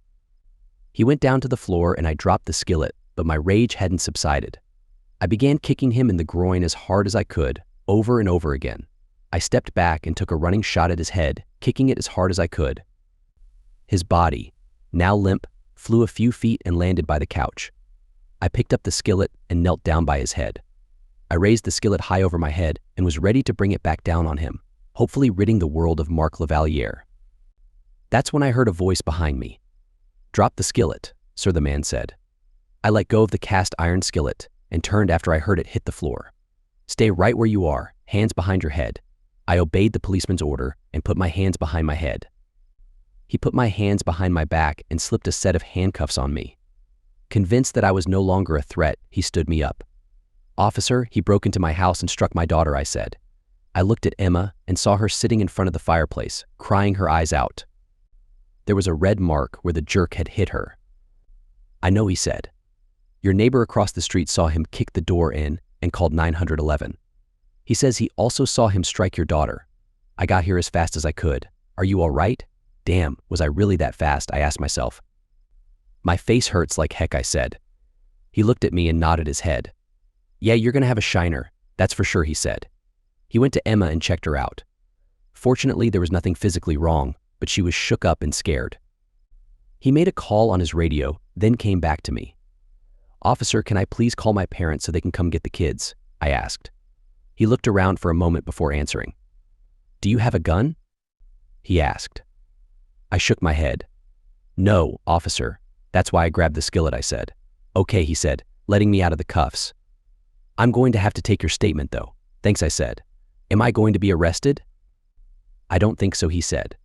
He went down to the floor and I dropped the skillet, but my rage hadn't subsided. I began kicking him in the groin as hard as I could, over and over again. I stepped back and took a running shot at his head, kicking it as hard as I could. His body, now limp, flew a few feet and landed by the couch. I picked up the skillet and knelt down by his head. I raised the skillet high over my head and was ready to bring it back down on him, hopefully ridding the world of Mark Lavalier. That's when I heard a voice behind me. "Drop the skillet," sir, the man said. I let go of the cast iron skillet and turned after I heard it hit the floor. "Stay right where you are, hands behind your head." I obeyed the policeman's order and put my hands behind my head. He put my hands behind my back and slipped a set of handcuffs on me. Convinced that I was no longer a threat, he stood me up. "Officer, he broke into my house and struck my daughter," I said. I looked at Emma and saw her sitting in front of the fireplace, crying her eyes out. There was a red mark where the jerk had hit her. "I know," he said. "Your neighbor across the street saw him kick the door in and called 911. He says he also saw him strike your daughter. I got here as fast as I could. Are you all right?" Damn, was I really that fast, I asked myself. "My face hurts like heck," I said. He looked at me and nodded his head. "Yeah, you're gonna have a shiner, that's for sure," he said. He went to Emma and checked her out. Fortunately, there was nothing physically wrong, but she was shook up and scared. He made a call on his radio, then came back to me. "Officer, can I please call my parents so they can come get the kids?" I asked. He looked around for a moment before answering. "Do you have a gun?" he asked. I shook my head. "No, officer. That's why I grabbed the skillet," I said. "Okay," he said, letting me out of the cuffs. "I'm going to have to take your statement, though." "Thanks," I said. "Am I going to be arrested?" "I don't think so," he said.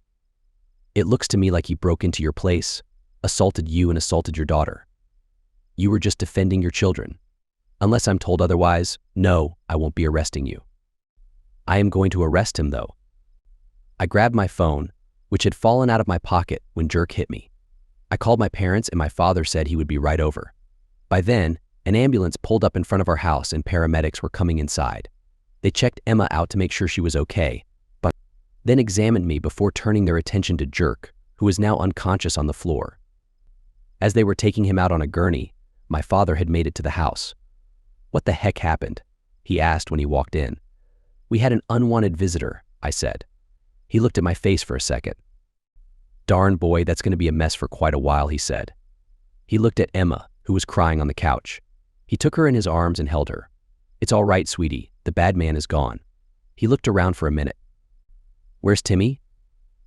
"It looks to me like he broke into your place, assaulted you and assaulted your daughter. You were just defending your children. Unless I'm told otherwise, no, I won't be arresting you." "I am going to arrest him, though." I grabbed my phone, which had fallen out of my pocket when Jerk hit me. I called my parents and my father said he would be right over. By then, an ambulance pulled up in front of our house and paramedics were coming inside. They checked Emma out to make sure she was okay, but then examined me before turning their attention to Jerk, who was now unconscious on the floor. As they were taking him out on a gurney, my father had made it to the house. "What the heck happened?" he asked when he walked in. "We had an unwanted visitor," I said. He looked at my face for a second. "Darn boy, that's going to be a mess for quite a while," he said. He looked at Emma, who was crying on the couch. He took her in his arms and held her. "It's all right, sweetie. The bad man is gone." He looked around for a minute. "Where's Timmy?"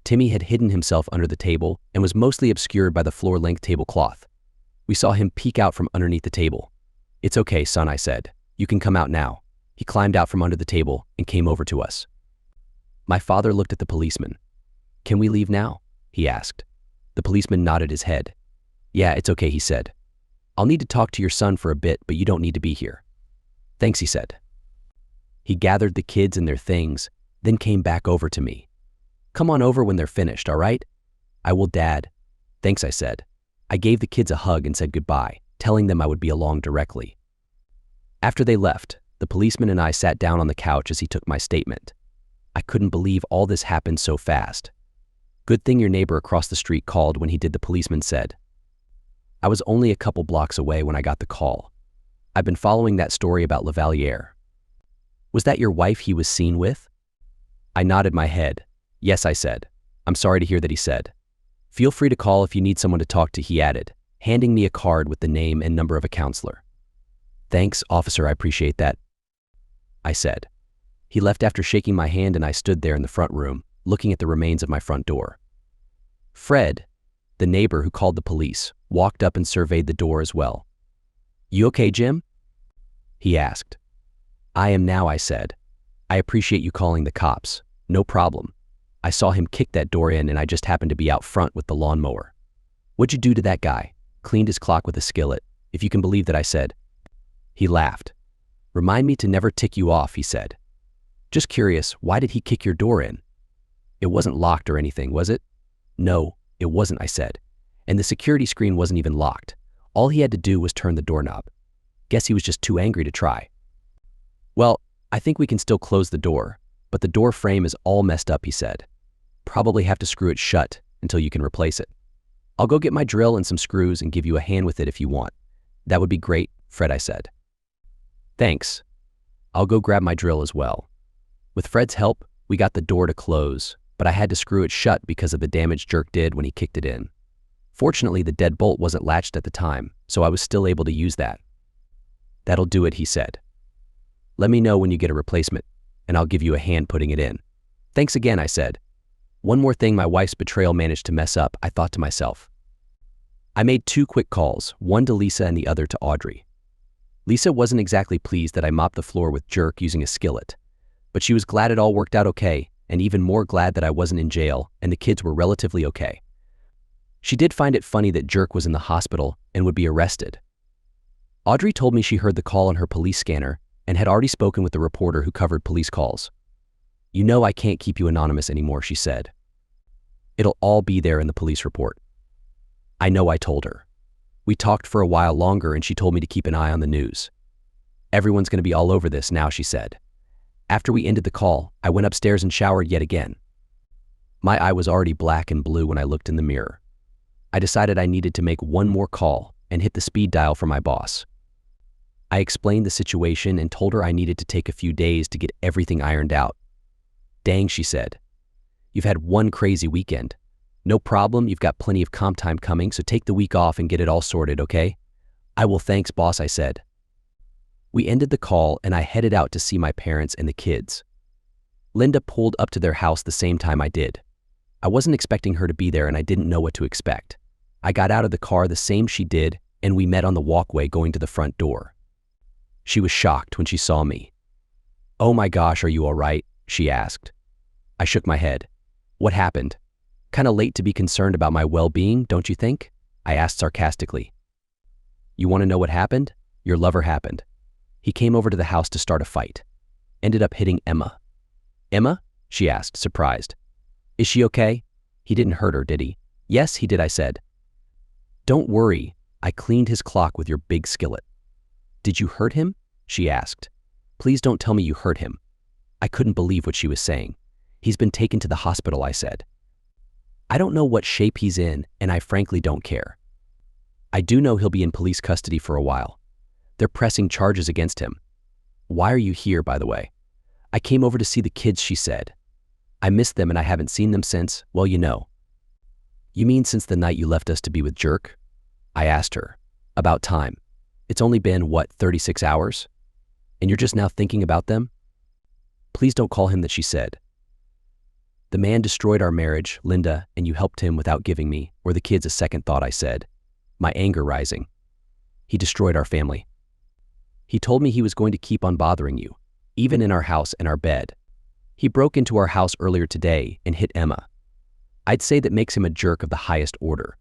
Timmy had hidden himself under the table and was mostly obscured by the floor-length tablecloth. We saw him peek out from underneath the table. "It's okay, son," I said. "You can come out now." He climbed out from under the table and came over to us. My father looked at the policeman. "Can we leave now?" he asked. The policeman nodded his head. "Yeah, it's okay," he said. "I'll need to talk to your son for a bit, but you don't need to be here." "Thanks," he said. He gathered the kids and their things, then came back over to me. "Come on over when they're finished, all right?" "I will, Dad." "Thanks," I said. I gave the kids a hug and said goodbye, telling them I would be along directly. After they left, the policeman and I sat down on the couch as he took my statement. I couldn't believe all this happened so fast. "Good thing your neighbor across the street called when he did," the policeman said. I was only a couple blocks away when I got the call. I've been following that story about Lavalier. "Was that your wife he was seen with?" I nodded my head. "Yes," I said. "I'm sorry to hear that," he said. "Feel free to call if you need someone to talk to," he added, handing me a card with the name and number of a counselor. "Thanks, officer, I appreciate that," I said. He left after shaking my hand and I stood there in the front room, looking at the remains of my front door. Fred, the neighbor who called the police, walked up and surveyed the door as well. "You okay, Jim?" he asked. "I am now," I said. "I appreciate you calling the cops. No problem. I saw him kick that door in and I just happened to be out front with the lawnmower." "What'd you do to that guy?" "Cleaned his clock with a skillet, if you can believe that," I said. He laughed. "Remind me to never tick you off," he said. "Just curious, why did he kick your door in?" "It wasn't locked or anything, was it?" "No, it wasn't," I said. "And the security screen wasn't even locked. All he had to do was turn the doorknob. Guess he was just too angry to try." "Well, I think we can still close the door, but the door frame is all messed up," he said. "Probably have to screw it shut until you can replace it. I'll go get my drill and some screws and give you a hand with it if you want." "That would be great, Fred," I said. "Thanks. I'll go grab my drill as well." With Fred's help, we got the door to close, but I had to screw it shut because of the damage Jerk did when he kicked it in. Fortunately, the deadbolt wasn't latched at the time, so I was still able to use that. "That'll do it," he said. "Let me know when you get a replacement, and I'll give you a hand putting it in." "Thanks again," I said. One more thing my wife's betrayal managed to mess up, I thought to myself. I made 2 quick calls, one to Lisa and the other to Audrey. Lisa wasn't exactly pleased that I mopped the floor with Jerk using a skillet, but she was glad it all worked out okay, and even more glad that I wasn't in jail and the kids were relatively okay. She did find it funny that Jerk was in the hospital and would be arrested. Audrey told me she heard the call on her police scanner and had already spoken with the reporter who covered police calls. "You know I can't keep you anonymous anymore," she said. "It'll all be there in the police report." I know, I told her. We talked for a while longer and she told me to keep an eye on the news. "Everyone's going to be all over this now," she said. After we ended the call, I went upstairs and showered yet again. My eye was already black and blue when I looked in the mirror. I decided I needed to make one more call and hit the speed dial for my boss. I explained the situation and told her I needed to take a few days to get everything ironed out. "Dang," she said. "You've had one crazy weekend. No problem, you've got plenty of comp time coming, so take the week off and get it all sorted, okay?" "I will, thanks, boss," I said. We ended the call and I headed out to see my parents and the kids. Linda pulled up to their house the same time I did. I wasn't expecting her to be there and I didn't know what to expect. I got out of the car the same she did and we met on the walkway going to the front door. She was shocked when she saw me. "Oh my gosh, are you all right?" she asked. I shook my head. "What happened? Kinda late to be concerned about my well-being, don't you think?" I asked sarcastically. "You want to know what happened? Your lover happened. He came over to the house to start a fight. Ended up hitting Emma." "Emma?" she asked, surprised. "Is she okay? He didn't hurt her, did he?" "Yes, he did," I said. "Don't worry, I cleaned his clock with your big skillet." "Did you hurt him?" she asked. "Please don't tell me you hurt him." I couldn't believe what she was saying. "He's been taken to the hospital," I said. "I don't know what shape he's in, and I frankly don't care. I do know he'll be in police custody for a while. They're pressing charges against him." "Why are you here, by the way?" "I came over to see the kids," she said. "I missed them and I haven't seen them since, well, you know." "You mean since the night you left us to be with Jerk?" I asked her. "About time. It's only been, what, 36 hours? And you're just now thinking about them?" "Please don't call him that," she said. "The man destroyed our marriage, Linda, and you helped him without giving me, or the kids, a second thought," I said, my anger rising. "He destroyed our family. He told me he was going to keep on bothering you, even in our house and our bed. He broke into our house earlier today and hit Emma. I'd say that makes him a jerk of the highest order,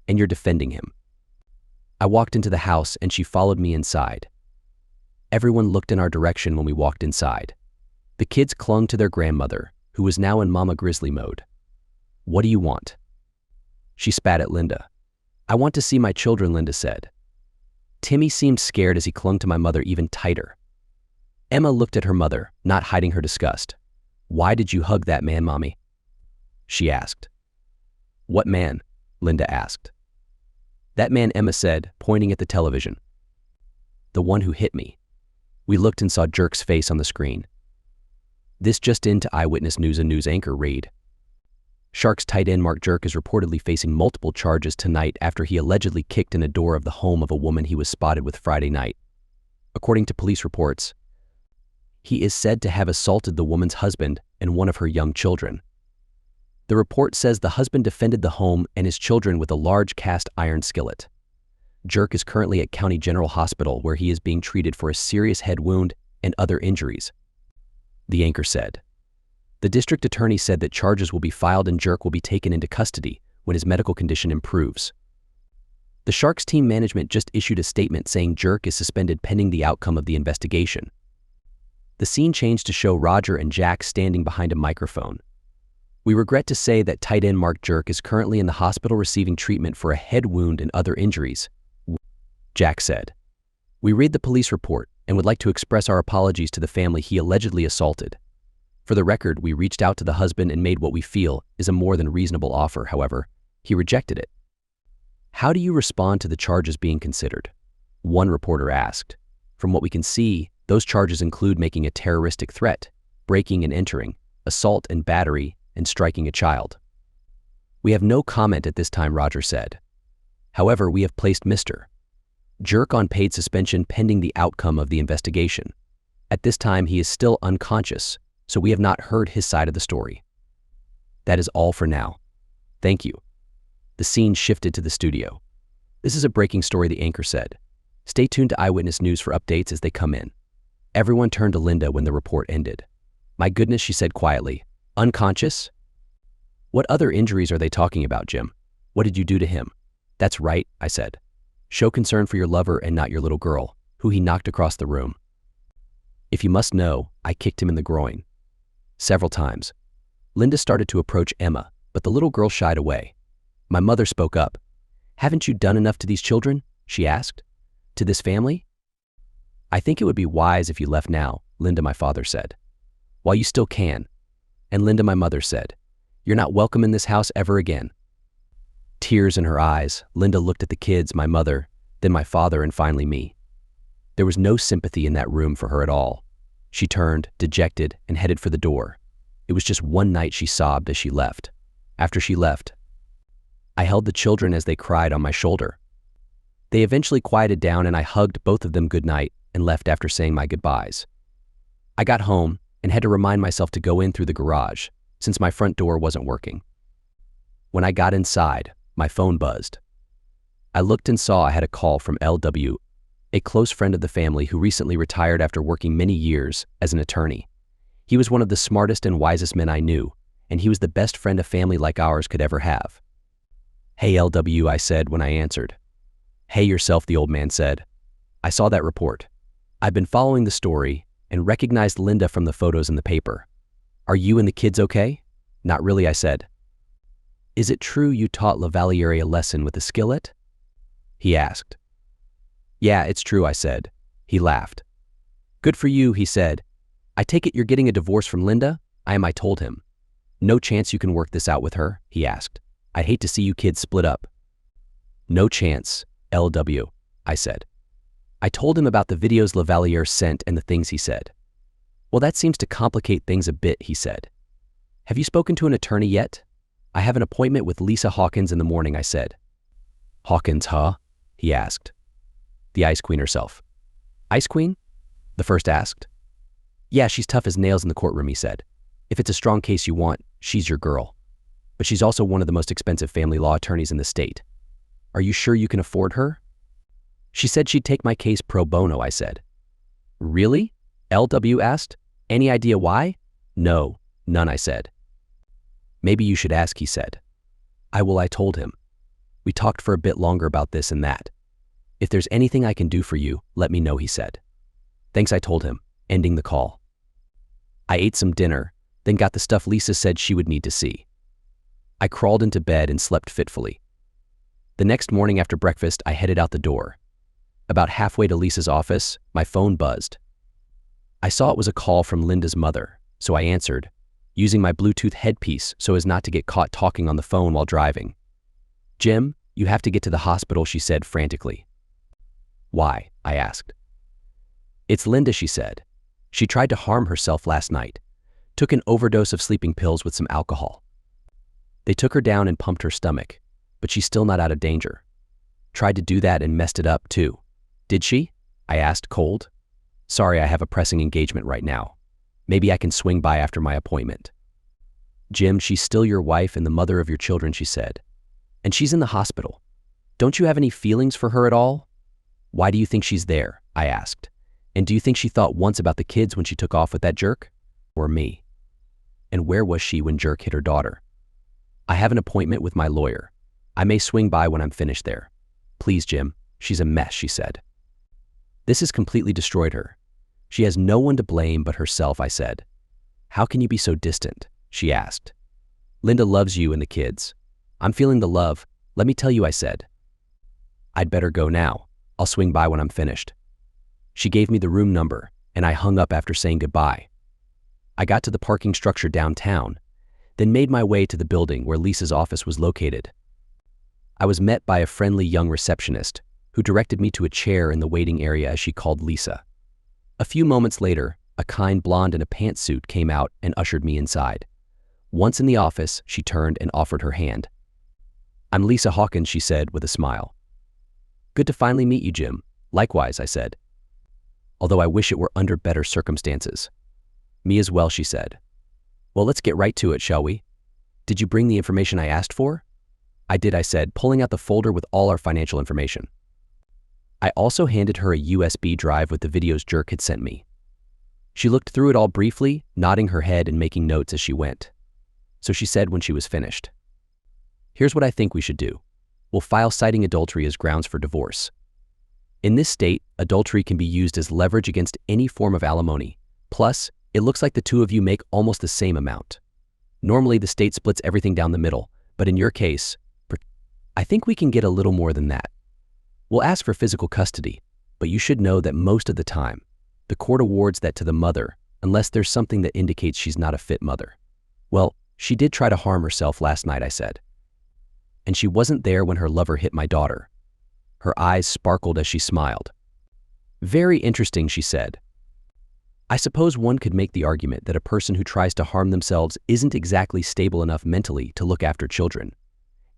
and you're defending him." I walked into the house and she followed me inside. Everyone looked in our direction when we walked inside. The kids clung to their grandmother, who was now in Mama Grizzly mode. "What do you want?" She spat at Linda. "I want to see my children," Linda said. Timmy seemed scared as he clung to my mother even tighter. Emma looked at her mother, not hiding her disgust. "Why did you hug that man, Mommy?" she asked. "What man?" Linda asked. "That man," Emma said, pointing at the television. "The one who hit me." We looked and saw Jerk's face on the screen. This just into Eyewitness News, a news anchor raid. Sharks tight end Mark Jerk is reportedly facing multiple charges tonight after he allegedly kicked in a door of the home of a woman he was spotted with Friday night. According to police reports, he is said to have assaulted the woman's husband and one of her young children. The report says the husband defended the home and his children with a large cast iron skillet. Jerk is currently at County General Hospital where he is being treated for a serious head wound and other injuries, the anchor said. The district attorney said that charges will be filed and Jerk will be taken into custody when his medical condition improves. The Sharks team management just issued a statement saying Jerk is suspended pending the outcome of the investigation. The scene changed to show Roger and Jack standing behind a microphone. "We regret to say that tight end Mark Jerk is currently in the hospital receiving treatment for a head wound and other injuries," Jack said. "We read the police report and would like to express our apologies to the family he allegedly assaulted. For the record, we reached out to the husband and made what we feel is a more than reasonable offer. However, he rejected it." "How do you respond to the charges being considered?" one reporter asked. "From what we can see, those charges include making a terroristic threat, breaking and entering, assault and battery, and striking a child." "We have no comment at this time," Roger said. "However, we have placed Mr. Jerk on paid suspension pending the outcome of the investigation. At this time, he is still unconscious, so we have not heard his side of the story. That is all for now. Thank you." The scene shifted to the studio. This is a breaking story, the anchor said. Stay tuned to Eyewitness News for updates as they come in. Everyone turned to Linda when the report ended. My goodness, she said quietly. Unconscious? What other injuries are they talking about, Jim? What did you do to him? That's right, I said. Show concern for your lover and not your little girl, who he knocked across the room. If you must know, I kicked him in the groin. Several times. Linda started to approach Emma, but the little girl shied away. My mother spoke up. Haven't you done enough to these children? She asked. To this family? I think it would be wise if you left now, Linda, my father said. While you still can. And Linda, my mother said, you're not welcome in this house ever again. Tears in her eyes, Linda looked at the kids, my mother, then my father, and finally me. There was no sympathy in that room for her at all. She turned, dejected, and headed for the door. It was just one night, she sobbed as she left. After she left, I held the children as they cried on my shoulder. They eventually quieted down and I hugged both of them goodnight and left after saying my goodbyes. I got home and had to remind myself to go in through the garage since my front door wasn't working. When I got inside, my phone buzzed. I looked and saw I had a call from LW, a close friend of the family who recently retired after working many years as an attorney. He was one of the smartest and wisest men I knew, and he was the best friend a family like ours could ever have. Hey LW, I said when I answered. Hey yourself, the old man said. I saw that report. I've been following the story and recognized Linda from the photos in the paper. Are you and the kids okay? Not really, I said. Is it true you taught Lavaliere a lesson with a skillet? He asked. Yeah, it's true, I said. He laughed. Good for you, he said. I take it you're getting a divorce from Linda? I told him. No chance you can work this out with her? He asked. I'd hate to see you kids split up. No chance, LW, I said. I told him about the videos Lavaliere sent and the things he said. Well, that seems to complicate things a bit, he said. Have you spoken to an attorney yet? I have an appointment with Lisa Hawkins in the morning, I said. Hawkins, huh? He asked. The Ice Queen herself. Ice Queen? The first asked. Yeah, she's tough as nails in the courtroom, he said. If it's a strong case you want, she's your girl. But she's also one of the most expensive family law attorneys in the state. Are you sure you can afford her? She said she'd take my case pro bono, I said. Really? LW asked. Any idea why? No, none, I said. Maybe you should ask, he said. I told him. We talked for a bit longer about this and that. If there's anything I can do for you, let me know, he said. Thanks, I told him, ending the call. I ate some dinner, then got the stuff Lisa said she would need to see. I crawled into bed and slept fitfully. The next morning after breakfast, I headed out the door. About halfway to Lisa's office, my phone buzzed. I saw it was a call from Linda's mother, so I answered, using my Bluetooth headpiece so as not to get caught talking on the phone while driving. Jim, you have to get to the hospital, she said frantically. Why? I asked. It's Linda, she said. She tried to harm herself last night, took an overdose of sleeping pills with some alcohol. They took her down and pumped her stomach, but she's still not out of danger. Tried to do that and messed it up too. Did she? I asked, cold. Sorry, I have a pressing engagement right now. Maybe I can swing by after my appointment. Jim, she's still your wife and the mother of your children, she said. And she's in the hospital. Don't you have any feelings for her at all? Why do you think she's there? I asked. And do you think she thought once about the kids when she took off with that jerk? Or me? And where was she when Jerk hit her daughter? I have an appointment with my lawyer. I may swing by when I'm finished there. Please, Jim, she's a mess, she said. This has completely destroyed her. She has no one to blame but herself, I said. How can you be so distant? She asked. Linda loves you and the kids. I'm feeling the love. Let me tell you, I said. I'd better go now. I'll swing by when I'm finished. She gave me the room number, and I hung up after saying goodbye. I got to the parking structure downtown, then made my way to the building where Lisa's office was located. I was met by a friendly young receptionist who directed me to a chair in the waiting area as she called Lisa. A few moments later, a kind blonde in a pantsuit came out and ushered me inside. Once in the office, she turned and offered her hand. I'm Lisa Hawkins, she said with a smile. Good to finally meet you, Jim. Likewise, I said. Although I wish it were under better circumstances. Me as well, she said. Well, let's get right to it, shall we? Did you bring the information I asked for? I did, I said, pulling out the folder with all our financial information. I also handed her a USB drive with the videos Jerk had sent me. She looked through it all briefly, nodding her head and making notes as she went. So she said when she was finished, "Here's what I think we should do. We'll file citing adultery as grounds for divorce. In this state, adultery can be used as leverage against any form of alimony. Plus, it looks like the two of you make almost the same amount. Normally, the state splits everything down the middle, but in your case, I think we can get a little more than that. We'll ask for physical custody, but you should know that most of the time, the court awards that to the mother unless there's something that indicates she's not a fit mother. Well, she did try to harm herself last night," I said. "And she wasn't there when her lover hit my daughter." Her eyes sparkled as she smiled. "Very interesting," she said. "I suppose one could make the argument that a person who tries to harm themselves isn't exactly stable enough mentally to look after children.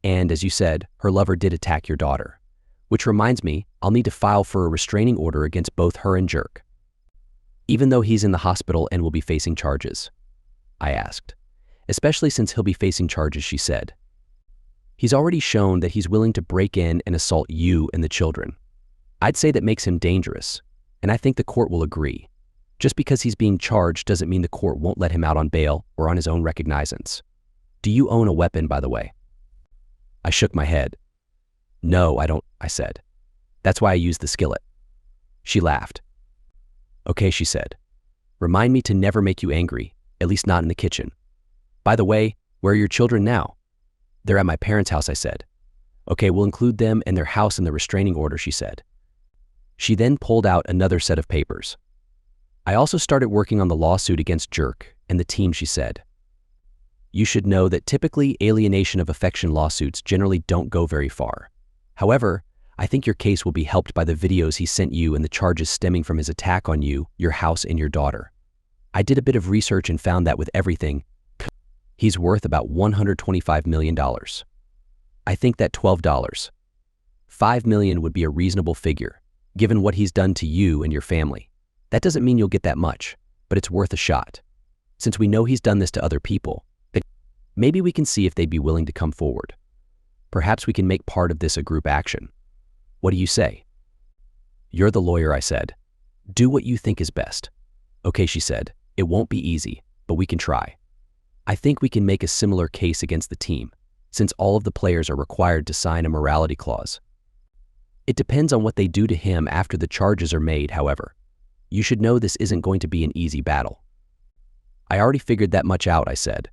And as you said, her lover did attack your daughter. Which reminds me, I'll need to file for a restraining order against both her and Jerk. Even though he's in the hospital and will be facing charges?" I asked. "Especially since he'll be facing charges," she said. "He's already shown that he's willing to break in and assault you and the children. I'd say that makes him dangerous, and I think the court will agree. Just because he's being charged doesn't mean the court won't let him out on bail or on his own recognizance. Do you own a weapon, by the way?" I shook my head. "No, I don't," I said. "That's why I use the skillet." She laughed. "Okay," she said. "Remind me to never make you angry, at least not in the kitchen. By the way, where are your children now?" "They're at my parents' house," I said. "Okay, we'll include them and their house in the restraining order," she said. She then pulled out another set of papers. "I also started working on the lawsuit against Jerk and the team," she said. "You should know that typically alienation of affection lawsuits generally don't go very far. However, I think your case will be helped by the videos he sent you and the charges stemming from his attack on you, your house, and your daughter. I did a bit of research and found that with everything, he's worth about $125 million. I think that $5 million would be a reasonable figure, given what he's done to you and your family. That doesn't mean you'll get that much, but it's worth a shot. Since we know he's done this to other people, maybe we can see if they'd be willing to come forward. Perhaps we can make part of this a group action. What do you say?" "You're the lawyer," I said. "Do what you think is best." "Okay," she said. "It won't be easy, but we can try. I think we can make a similar case against the team, since all of the players are required to sign a morality clause. It depends on what they do to him after the charges are made, however. You should know this isn't going to be an easy battle." "I already figured that much out," I said.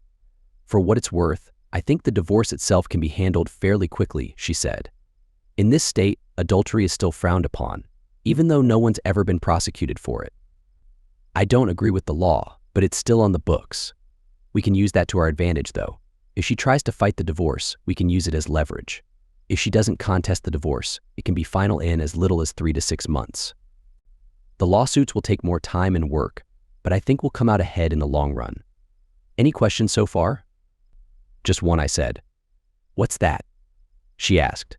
"For what it's worth, I think the divorce itself can be handled fairly quickly," she said. "In this state, adultery is still frowned upon, even though no one's ever been prosecuted for it. I don't agree with the law, but it's still on the books. We can use that to our advantage, though. If she tries to fight the divorce, we can use it as leverage. If she doesn't contest the divorce, it can be final in as little as 3 to 6 months. The lawsuits will take more time and work, but I think we'll come out ahead in the long run. Any questions so far?" "Just one," I said. "What's that?" she asked.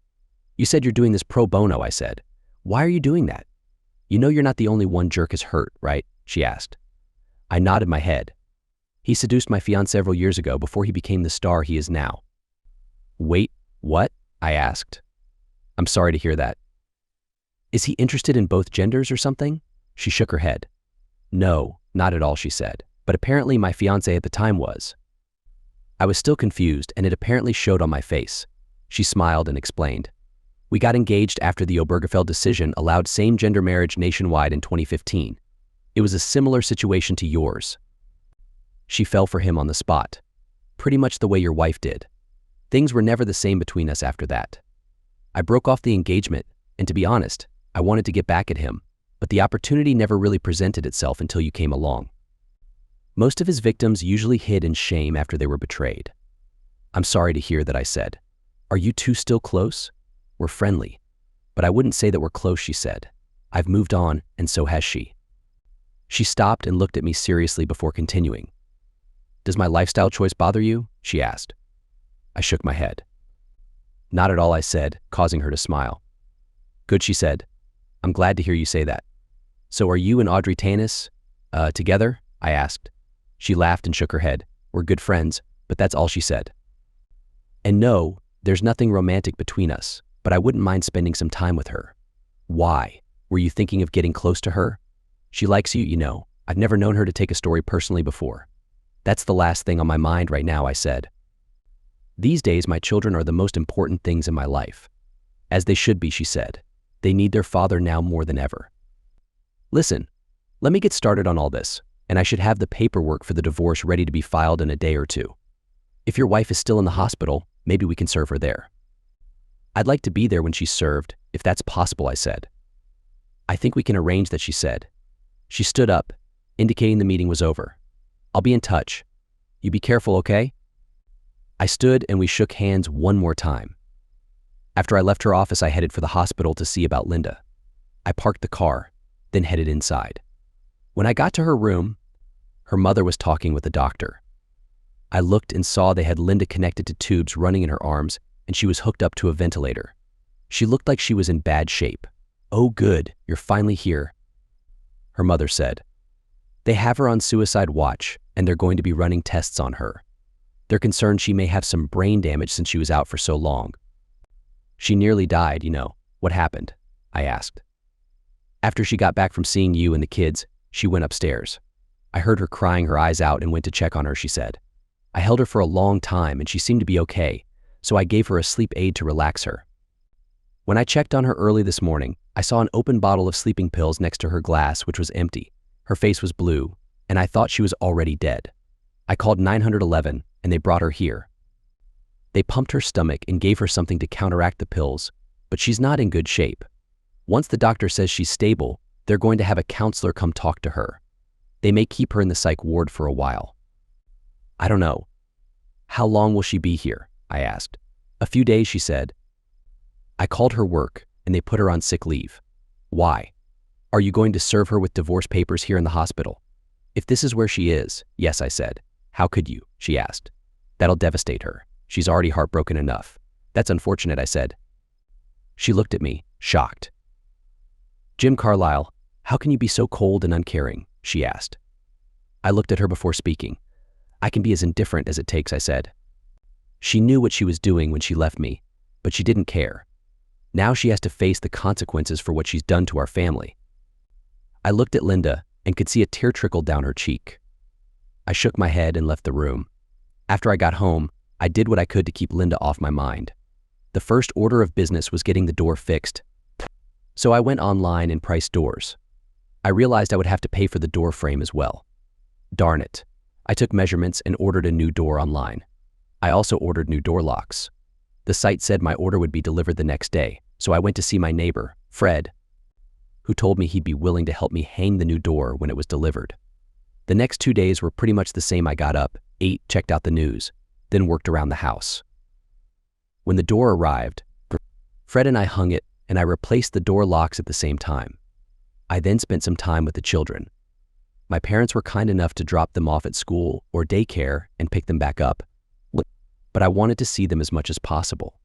"You said you're doing this pro bono," I said. "Why are you doing that? You know you're not the only one Jerk has hurt, right?" she asked. I nodded my head. "He seduced my fiancée several years ago before he became the star he is now." "Wait, what?" I asked. "I'm sorry to hear that. Is he interested in both genders or something?" She shook her head. "No, not at all," she said, "but apparently my fiancée at the time was." I was still confused, and it apparently showed on my face. She smiled and explained. "We got engaged after the Obergefell decision allowed same-gender marriage nationwide in 2015. It was a similar situation to yours. She fell for him on the spot, pretty much the way your wife did. Things were never the same between us after that. I broke off the engagement, and to be honest, I wanted to get back at him, but the opportunity never really presented itself until you came along. Most of his victims usually hid in shame after they were betrayed." "I'm sorry to hear that," I said. "Are you two still close?" "We're friendly, but I wouldn't say that we're close," she said. "I've moved on, and so has she." She stopped and looked at me seriously before continuing. "Does my lifestyle choice bother you?" she asked. I shook my head. "Not at all," I said, causing her to smile. "Good," she said. "I'm glad to hear you say that. So are you and Audrey Tanis, together?" I asked. She laughed and shook her head. "We're good friends," but that's all she said. "And no, There's nothing romantic between us, but I wouldn't mind spending some time with her. Why? Were you thinking of getting close to her? She likes you, you know. I've never known her to take a story personally before. That's the last thing on my mind right now, I said. These days, my children are the most important things in my life. As they should be, she said. They need their father now more than ever. Listen, let me get started on all this, and I should have the paperwork for the divorce ready to be filed in a day or two. If your wife is still in the hospital, maybe we can serve her there. I'd like to be there when she's served, if that's possible, I said. I think we can arrange that, she said. She stood up, indicating the meeting was over. I'll be in touch. You be careful, okay? I stood and we shook hands one more time. After I left her office, I headed for the hospital to see about Linda. I parked the car, then headed inside. When I got to her room, her mother was talking with the doctor. I looked and saw they had Linda connected to tubes running in her arms, and she was hooked up to a ventilator. She looked like she was in bad shape. "Oh good, you're finally here," her mother said. "They have her on suicide watch, and they're going to be running tests on her. They're concerned she may have some brain damage since she was out for so long." "She nearly died, you know. What happened?" I asked. "After she got back from seeing you and the kids, she went upstairs. I heard her crying her eyes out and went to check on her," she said. "I held her for a long time and she seemed to be okay, so I gave her a sleep aid to relax her. When I checked on her early this morning, I saw an open bottle of sleeping pills next to her glass, which was empty. Her face was blue, and I thought she was already dead. I called 911 and they brought her here. They pumped her stomach and gave her something to counteract the pills, but she's not in good shape. Once the doctor says she's stable, they're going to have a counselor come talk to her. They may keep her in the psych ward for a while." "I don't know. How long will she be here?" I asked. "A few days," she said. I called her work and they put her on sick leave. "Why? Are you going to serve her with divorce papers here in the hospital?" "If this is where she is, yes," I said. "How could you?" she asked. "That'll devastate her. She's already heartbroken enough." "That's unfortunate," I said. She looked at me, shocked. "Jim Carlisle, how can you be so cold and uncaring?" she asked. I looked at her before speaking. "I can be as indifferent as it takes," I said. She knew what she was doing when she left me, but she didn't care. Now she has to face the consequences for what she's done to our family. I looked at Linda and could see a tear trickle down her cheek. I shook my head and left the room. After I got home, I did what I could to keep Linda off my mind. The first order of business was getting the door fixed, so I went online and priced doors. I realized I would have to pay for the door frame as well. Darn it. I took measurements and ordered a new door online. I also ordered new door locks. The site said my order would be delivered the next day, so I went to see my neighbor, Fred, who told me he'd be willing to help me hang the new door when it was delivered. The next 2 days were pretty much the same. I got up, ate, checked out the news, then worked around the house. When the door arrived, Fred and I hung it, and I replaced the door locks at the same time. I then spent some time with the children. My parents were kind enough to drop them off at school or daycare and pick them back up, but I wanted to see them as much as possible.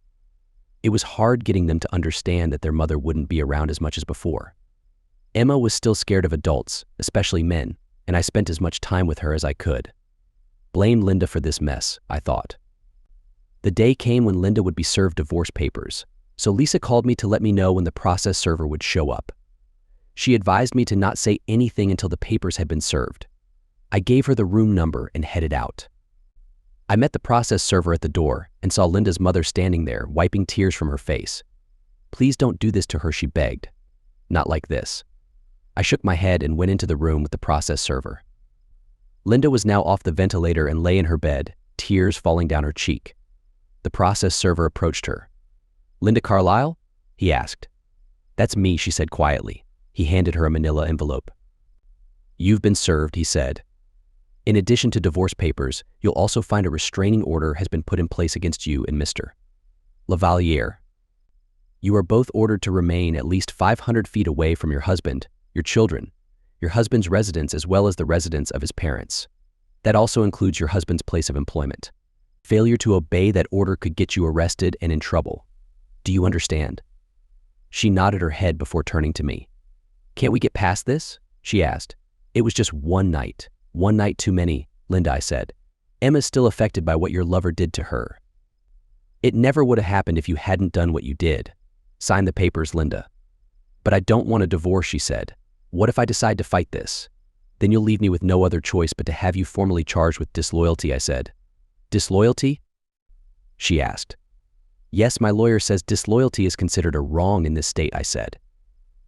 It was hard getting them to understand that their mother wouldn't be around as much as before. Emma was still scared of adults, especially men, and I spent as much time with her as I could. Blame Linda for this mess, I thought. The day came when Linda would be served divorce papers, so Lisa called me to let me know when the process server would show up. She advised me to not say anything until the papers had been served. I gave her the room number and headed out. I met the process server at the door and saw Linda's mother standing there, wiping tears from her face. "Please don't do this to her," she begged. "Not like this." I shook my head and went into the room with the process server. Linda was now off the ventilator and lay in her bed, tears falling down her cheek. The process server approached her. "Linda Carlisle?" he asked. "That's me," she said quietly. He handed her a manila envelope. "You've been served," he said. "In addition to divorce papers, you'll also find a restraining order has been put in place against you and Mr. Lavalier. You are both ordered to remain at least 500 feet away from your husband, your children, your husband's residence as well as the residence of his parents. That also includes your husband's place of employment. Failure to obey that order could get you arrested and in trouble. Do you understand?" She nodded her head before turning to me. "Can't we get past this?" she asked. "It was just one night too many, Linda," I said. "Emma's still affected by what your lover did to her." It never would have happened if you hadn't done what you did. Sign the papers, Linda. But I don't want a divorce, she said. What if I decide to fight this? Then you'll leave me with no other choice but to have you formally charged with disloyalty, I said. Disloyalty? She asked. Yes, my lawyer says disloyalty is considered a wrong in this state, I said.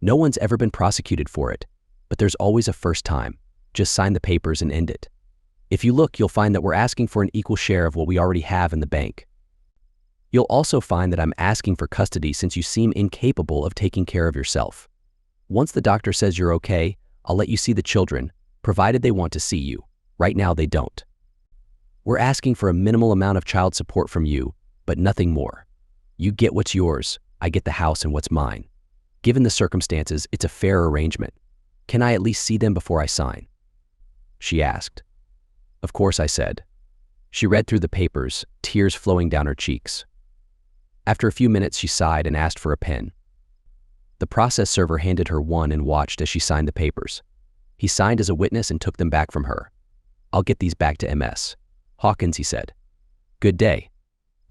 No one's ever been prosecuted for it, but there's always a first time. Just sign the papers and end it. If you look, you'll find that we're asking for an equal share of what we already have in the bank. You'll also find that I'm asking for custody since you seem incapable of taking care of yourself. Once the doctor says you're okay, I'll let you see the children, provided they want to see you. Right now, they don't. We're asking for a minimal amount of child support from you, but nothing more. You get what's yours, I get the house and what's mine. Given the circumstances, it's a fair arrangement. Can I at least see them before I sign? She asked. Of course, I said. She read through the papers, tears flowing down her cheeks. After a few minutes, she sighed and asked for a pen. The process server handed her one and watched as she signed the papers. He signed as a witness and took them back from her. I'll get these back to MS. Hawkins, he said. Good day.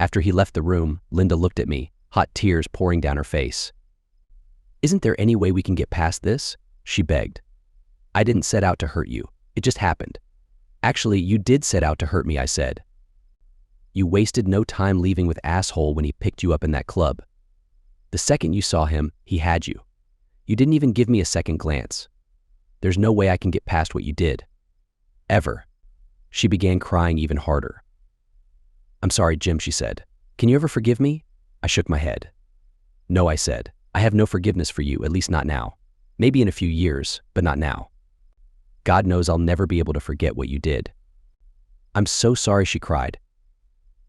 After he left the room, Linda looked at me, hot tears pouring down her face. Isn't there any way we can get past this? She begged. I didn't set out to hurt you. It just happened. Actually, you did set out to hurt me, I said. You wasted no time leaving with asshole when he picked you up in that club. The second you saw him, he had you. You didn't even give me a second glance. There's no way I can get past what you did. Ever. She began crying even harder. I'm sorry, Jim, she said. Can you ever forgive me? I shook my head. No, I said. I have no forgiveness for you, at least not now. Maybe in a few years, but not now. God knows I'll never be able to forget what you did. I'm so sorry, she cried.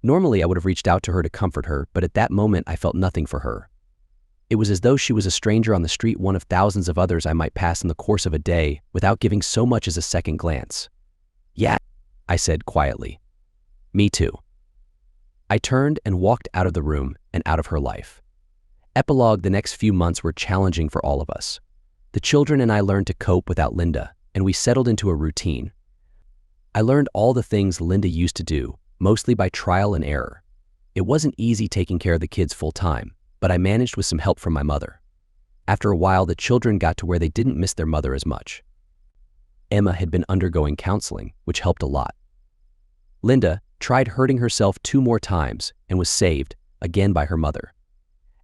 Normally, I would have reached out to her to comfort her, but at that moment, I felt nothing for her. It was as though she was a stranger on the street, one of thousands of others I might pass in the course of a day without giving so much as a second glance. Yeah, I said quietly. Me too. I turned and walked out of the room and out of her life. Epilogue: the next few months were challenging for all of us. The children and I learned to cope without Linda, and we settled into a routine. I learned all the things Linda used to do, mostly by trial and error. It wasn't easy taking care of the kids full time, but I managed with some help from my mother. After a while, the children got to where they didn't miss their mother as much. Emma had been undergoing counseling, which helped a lot. Linda tried hurting herself 2 more times and was saved, again by her mother.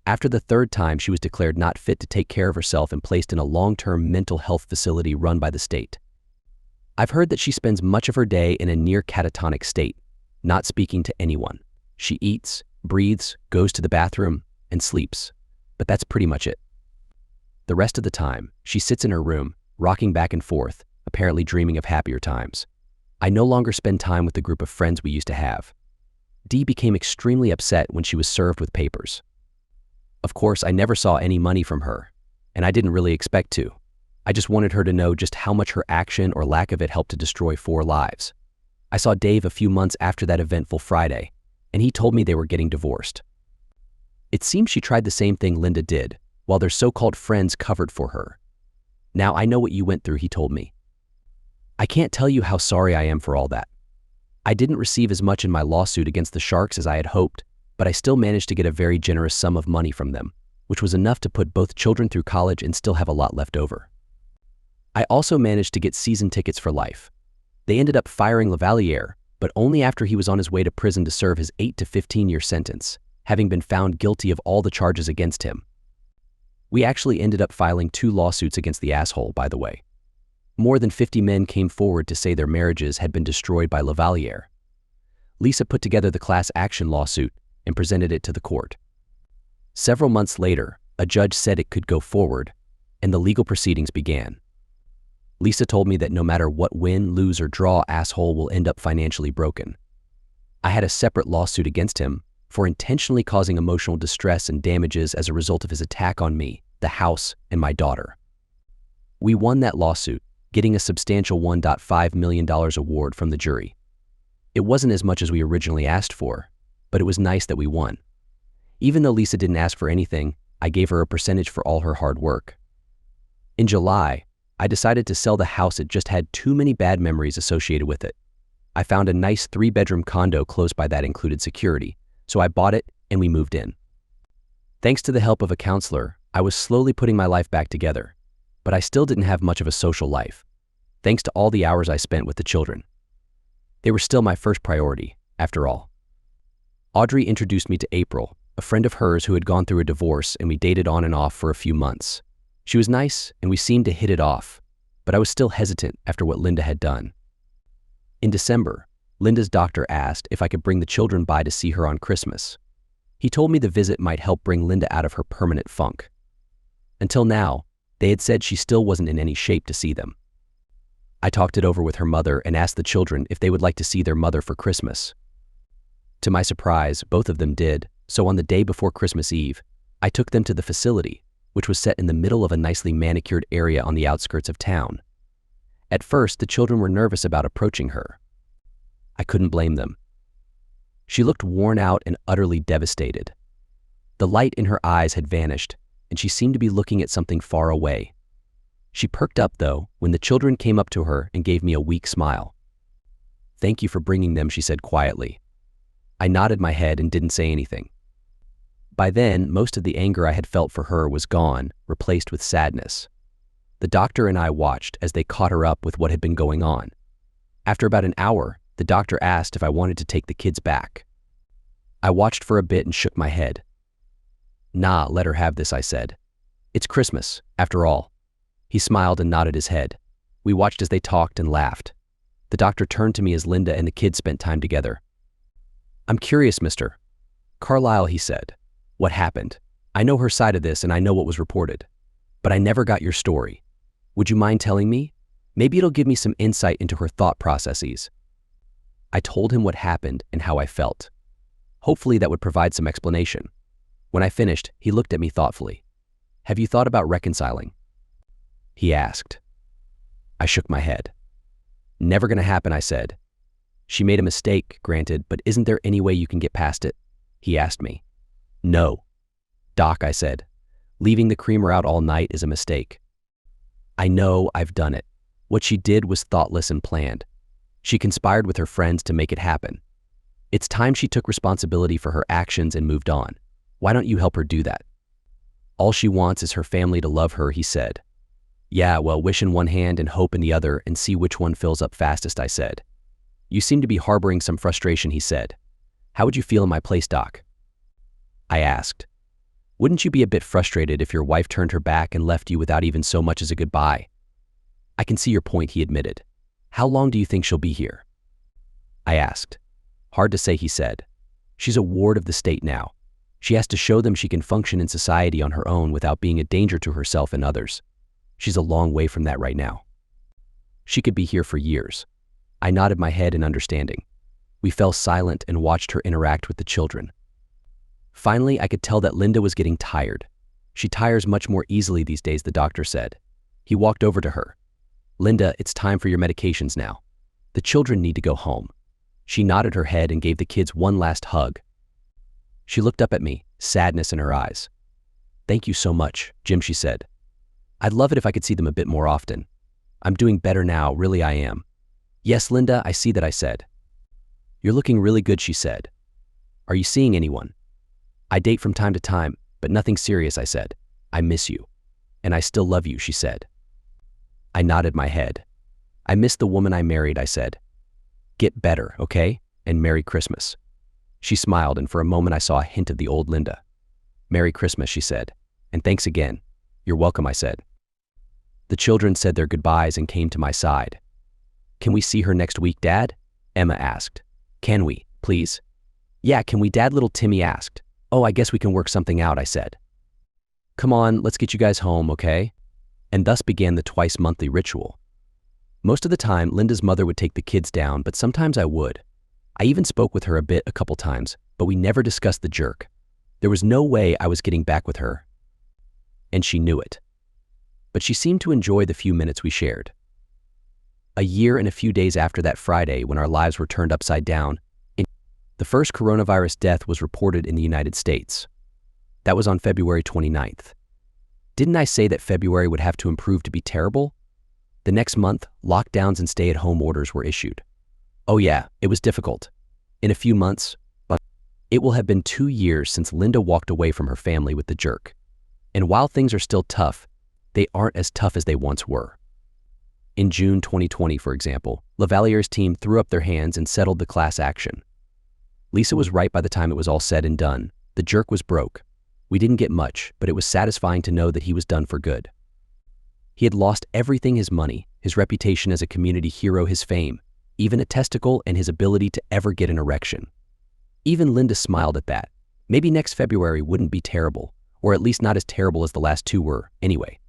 After the 3rd time, she was declared not fit to take care of herself and placed in a long-term mental health facility run by the state. I've heard that she spends much of her day in a near catatonic state, not speaking to anyone. She eats, breathes, goes to the bathroom, and sleeps, but that's pretty much it. The rest of the time, she sits in her room, rocking back and forth, apparently dreaming of happier times. I no longer spend time with the group of friends we used to have. Dee became extremely upset when she was served with papers. Of course, I never saw any money from her, and I didn't really expect to. I just wanted her to know just how much her action or lack of it helped to destroy 4 lives. I saw Dave a few months after that eventful Friday, and he told me they were getting divorced. It seems she tried the same thing Linda did, while their so-called friends covered for her. Now I know what you went through, he told me. I can't tell you how sorry I am for all that. I didn't receive as much in my lawsuit against the Sharks as I had hoped, but I still managed to get a very generous sum of money from them, which was enough to put both children through college and still have a lot left over. I also managed to get season tickets for life. They ended up firing Lavalier, but only after he was on his way to prison to serve his 8 to 15-year sentence, having been found guilty of all the charges against him. We actually ended up filing 2 lawsuits against the asshole, by the way. More than 50 men came forward to say their marriages had been destroyed by Lavalier. Lisa put together the class action lawsuit and presented it to the court. Several months later, a judge said it could go forward, and the legal proceedings began. Lisa told me that no matter what win, lose, or draw, asshole will end up financially broken. I had a separate lawsuit against him for intentionally causing emotional distress and damages as a result of his attack on me, the house, and my daughter. We won that lawsuit, getting a substantial $1.5 million award from the jury. It wasn't as much as we originally asked for, but it was nice that we won. Even though Lisa didn't ask for anything, I gave her a percentage for all her hard work. In July, I decided to sell the house. It just had too many bad memories associated with it. I found a nice 3-bedroom condo close by that included security, So I bought it and we moved in. Thanks to the help of a counselor, I was slowly putting my life back together, but I still didn't have much of a social life, thanks to all the hours I spent with the children. They were still my first priority, after all. Audrey introduced me to April, a friend of hers who had gone through a divorce, and we dated on and off for a few months. She was nice and we seemed to hit it off, but I was still hesitant after what Linda had done. In December, Linda's doctor asked if I could bring the children by to see her on Christmas. He told me the visit might help bring Linda out of her permanent funk. Until now, they had said she still wasn't in any shape to see them. I talked it over with her mother and asked the children if they would like to see their mother for Christmas. To my surprise, both of them did, so on the day before Christmas Eve, I took them to the facility, which was set in the middle of a nicely manicured area on the outskirts of town. At first, the children were nervous about approaching her. I couldn't blame them. She looked worn out and utterly devastated. The light in her eyes had vanished, and she seemed to be looking at something far away. She perked up, though, when the children came up to her and gave me a weak smile. "Thank you for bringing them," she said quietly. I nodded my head and didn't say anything. By then, most of the anger I had felt for her was gone, replaced with sadness. The doctor and I watched as they caught her up with what had been going on. After about an hour, the doctor asked if I wanted to take the kids back. I watched for a bit and shook my head. "Nah, let her have this," I said. "It's Christmas, after all." He smiled and nodded his head. We watched as they talked and laughed. The doctor turned to me as Linda and the kids spent time together. "I'm curious, Mr. Carlisle," he said. "What happened? I know her side of this and I know what was reported. But I never got your story. Would you mind telling me? Maybe it'll give me some insight into her thought processes." I told him what happened and how I felt. Hopefully that would provide some explanation. When I finished, he looked at me thoughtfully. "Have you thought about reconciling?" he asked. I shook my head. "Never gonna happen," I said. "She made a mistake, granted, but isn't there any way you can get past it?" he asked me. "No. Doc," I said. "Leaving the creamer out all night is a mistake. I know, I've done it. What she did was thoughtless and planned. She conspired with her friends to make it happen. It's time she took responsibility for her actions and moved on. Why don't you help her do that?" "All she wants is her family to love her," he said. "Yeah, well, wish in one hand and hope in the other and see which one fills up fastest," I said. "You seem to be harboring some frustration," he said. "How would you feel in my place, Doc?" I asked. "Wouldn't you be a bit frustrated if your wife turned her back and left you without even so much as a goodbye?" "I can see your point," he admitted. "How long do you think she'll be here?" I asked. "Hard to say," he said. "She's a ward of the state now. She has to show them she can function in society on her own without being a danger to herself and others. She's a long way from that right now. She could be here for years." I nodded my head in understanding. We fell silent and watched her interact with the children. Finally, I could tell that Linda was getting tired. "She tires much more easily these days," the doctor said. He walked over to her. "Linda, it's time for your medications now. The children need to go home." She nodded her head and gave the kids one last hug. She looked up at me, sadness in her eyes. "Thank you so much, Jim," she said. "I'd love it if I could see them a bit more often. I'm doing better now, really I am." "Yes, Linda, I see that," I said. "You're looking really good," she said. "Are you seeing anyone?" "I date from time to time, but nothing serious," I said. "I miss you. And I still love you," she said. I nodded my head. "I miss the woman I married," I said. "Get better, okay? And Merry Christmas." She smiled, and for a moment I saw a hint of the old Linda. "Merry Christmas," she said. "And thanks again." "You're welcome," I said. The children said their goodbyes and came to my side. "Can we see her next week, Dad?" Emma asked. "Can we, please?" "Yeah, can we, Dad?" little Timmy asked. "Oh, I guess we can work something out," I said. "Come on, let's get you guys home, okay?" And thus began the twice-monthly ritual. Most of the time, Linda's mother would take the kids down, but sometimes I would. I even spoke with her a bit a couple times, but we never discussed the jerk. There was no way I was getting back with her. And she knew it. But she seemed to enjoy the few minutes we shared. A year and a few days after that Friday, when our lives were turned upside down, the first coronavirus death was reported in the United States. That was on February 29th. Didn't I say that February would have to improve to be terrible? The next month, lockdowns and stay-at-home orders were issued. Oh yeah, it was difficult. In a few months, but It will have been 2 years since Linda walked away from her family with the jerk. And while things are still tough, they aren't as tough as they once were. In June 2020, for example, Lavaliere's team threw up their hands and settled the class action. Lisa was right by the time it was all said and done. The jerk was broke. We didn't get much, but it was satisfying to know that he was done for good. He had lost everything: his money, his reputation as a community hero, his fame, even a testicle, and his ability to ever get an erection. Even Linda smiled at that. Maybe next February wouldn't be terrible, or at least not as terrible as the last 2 were, anyway.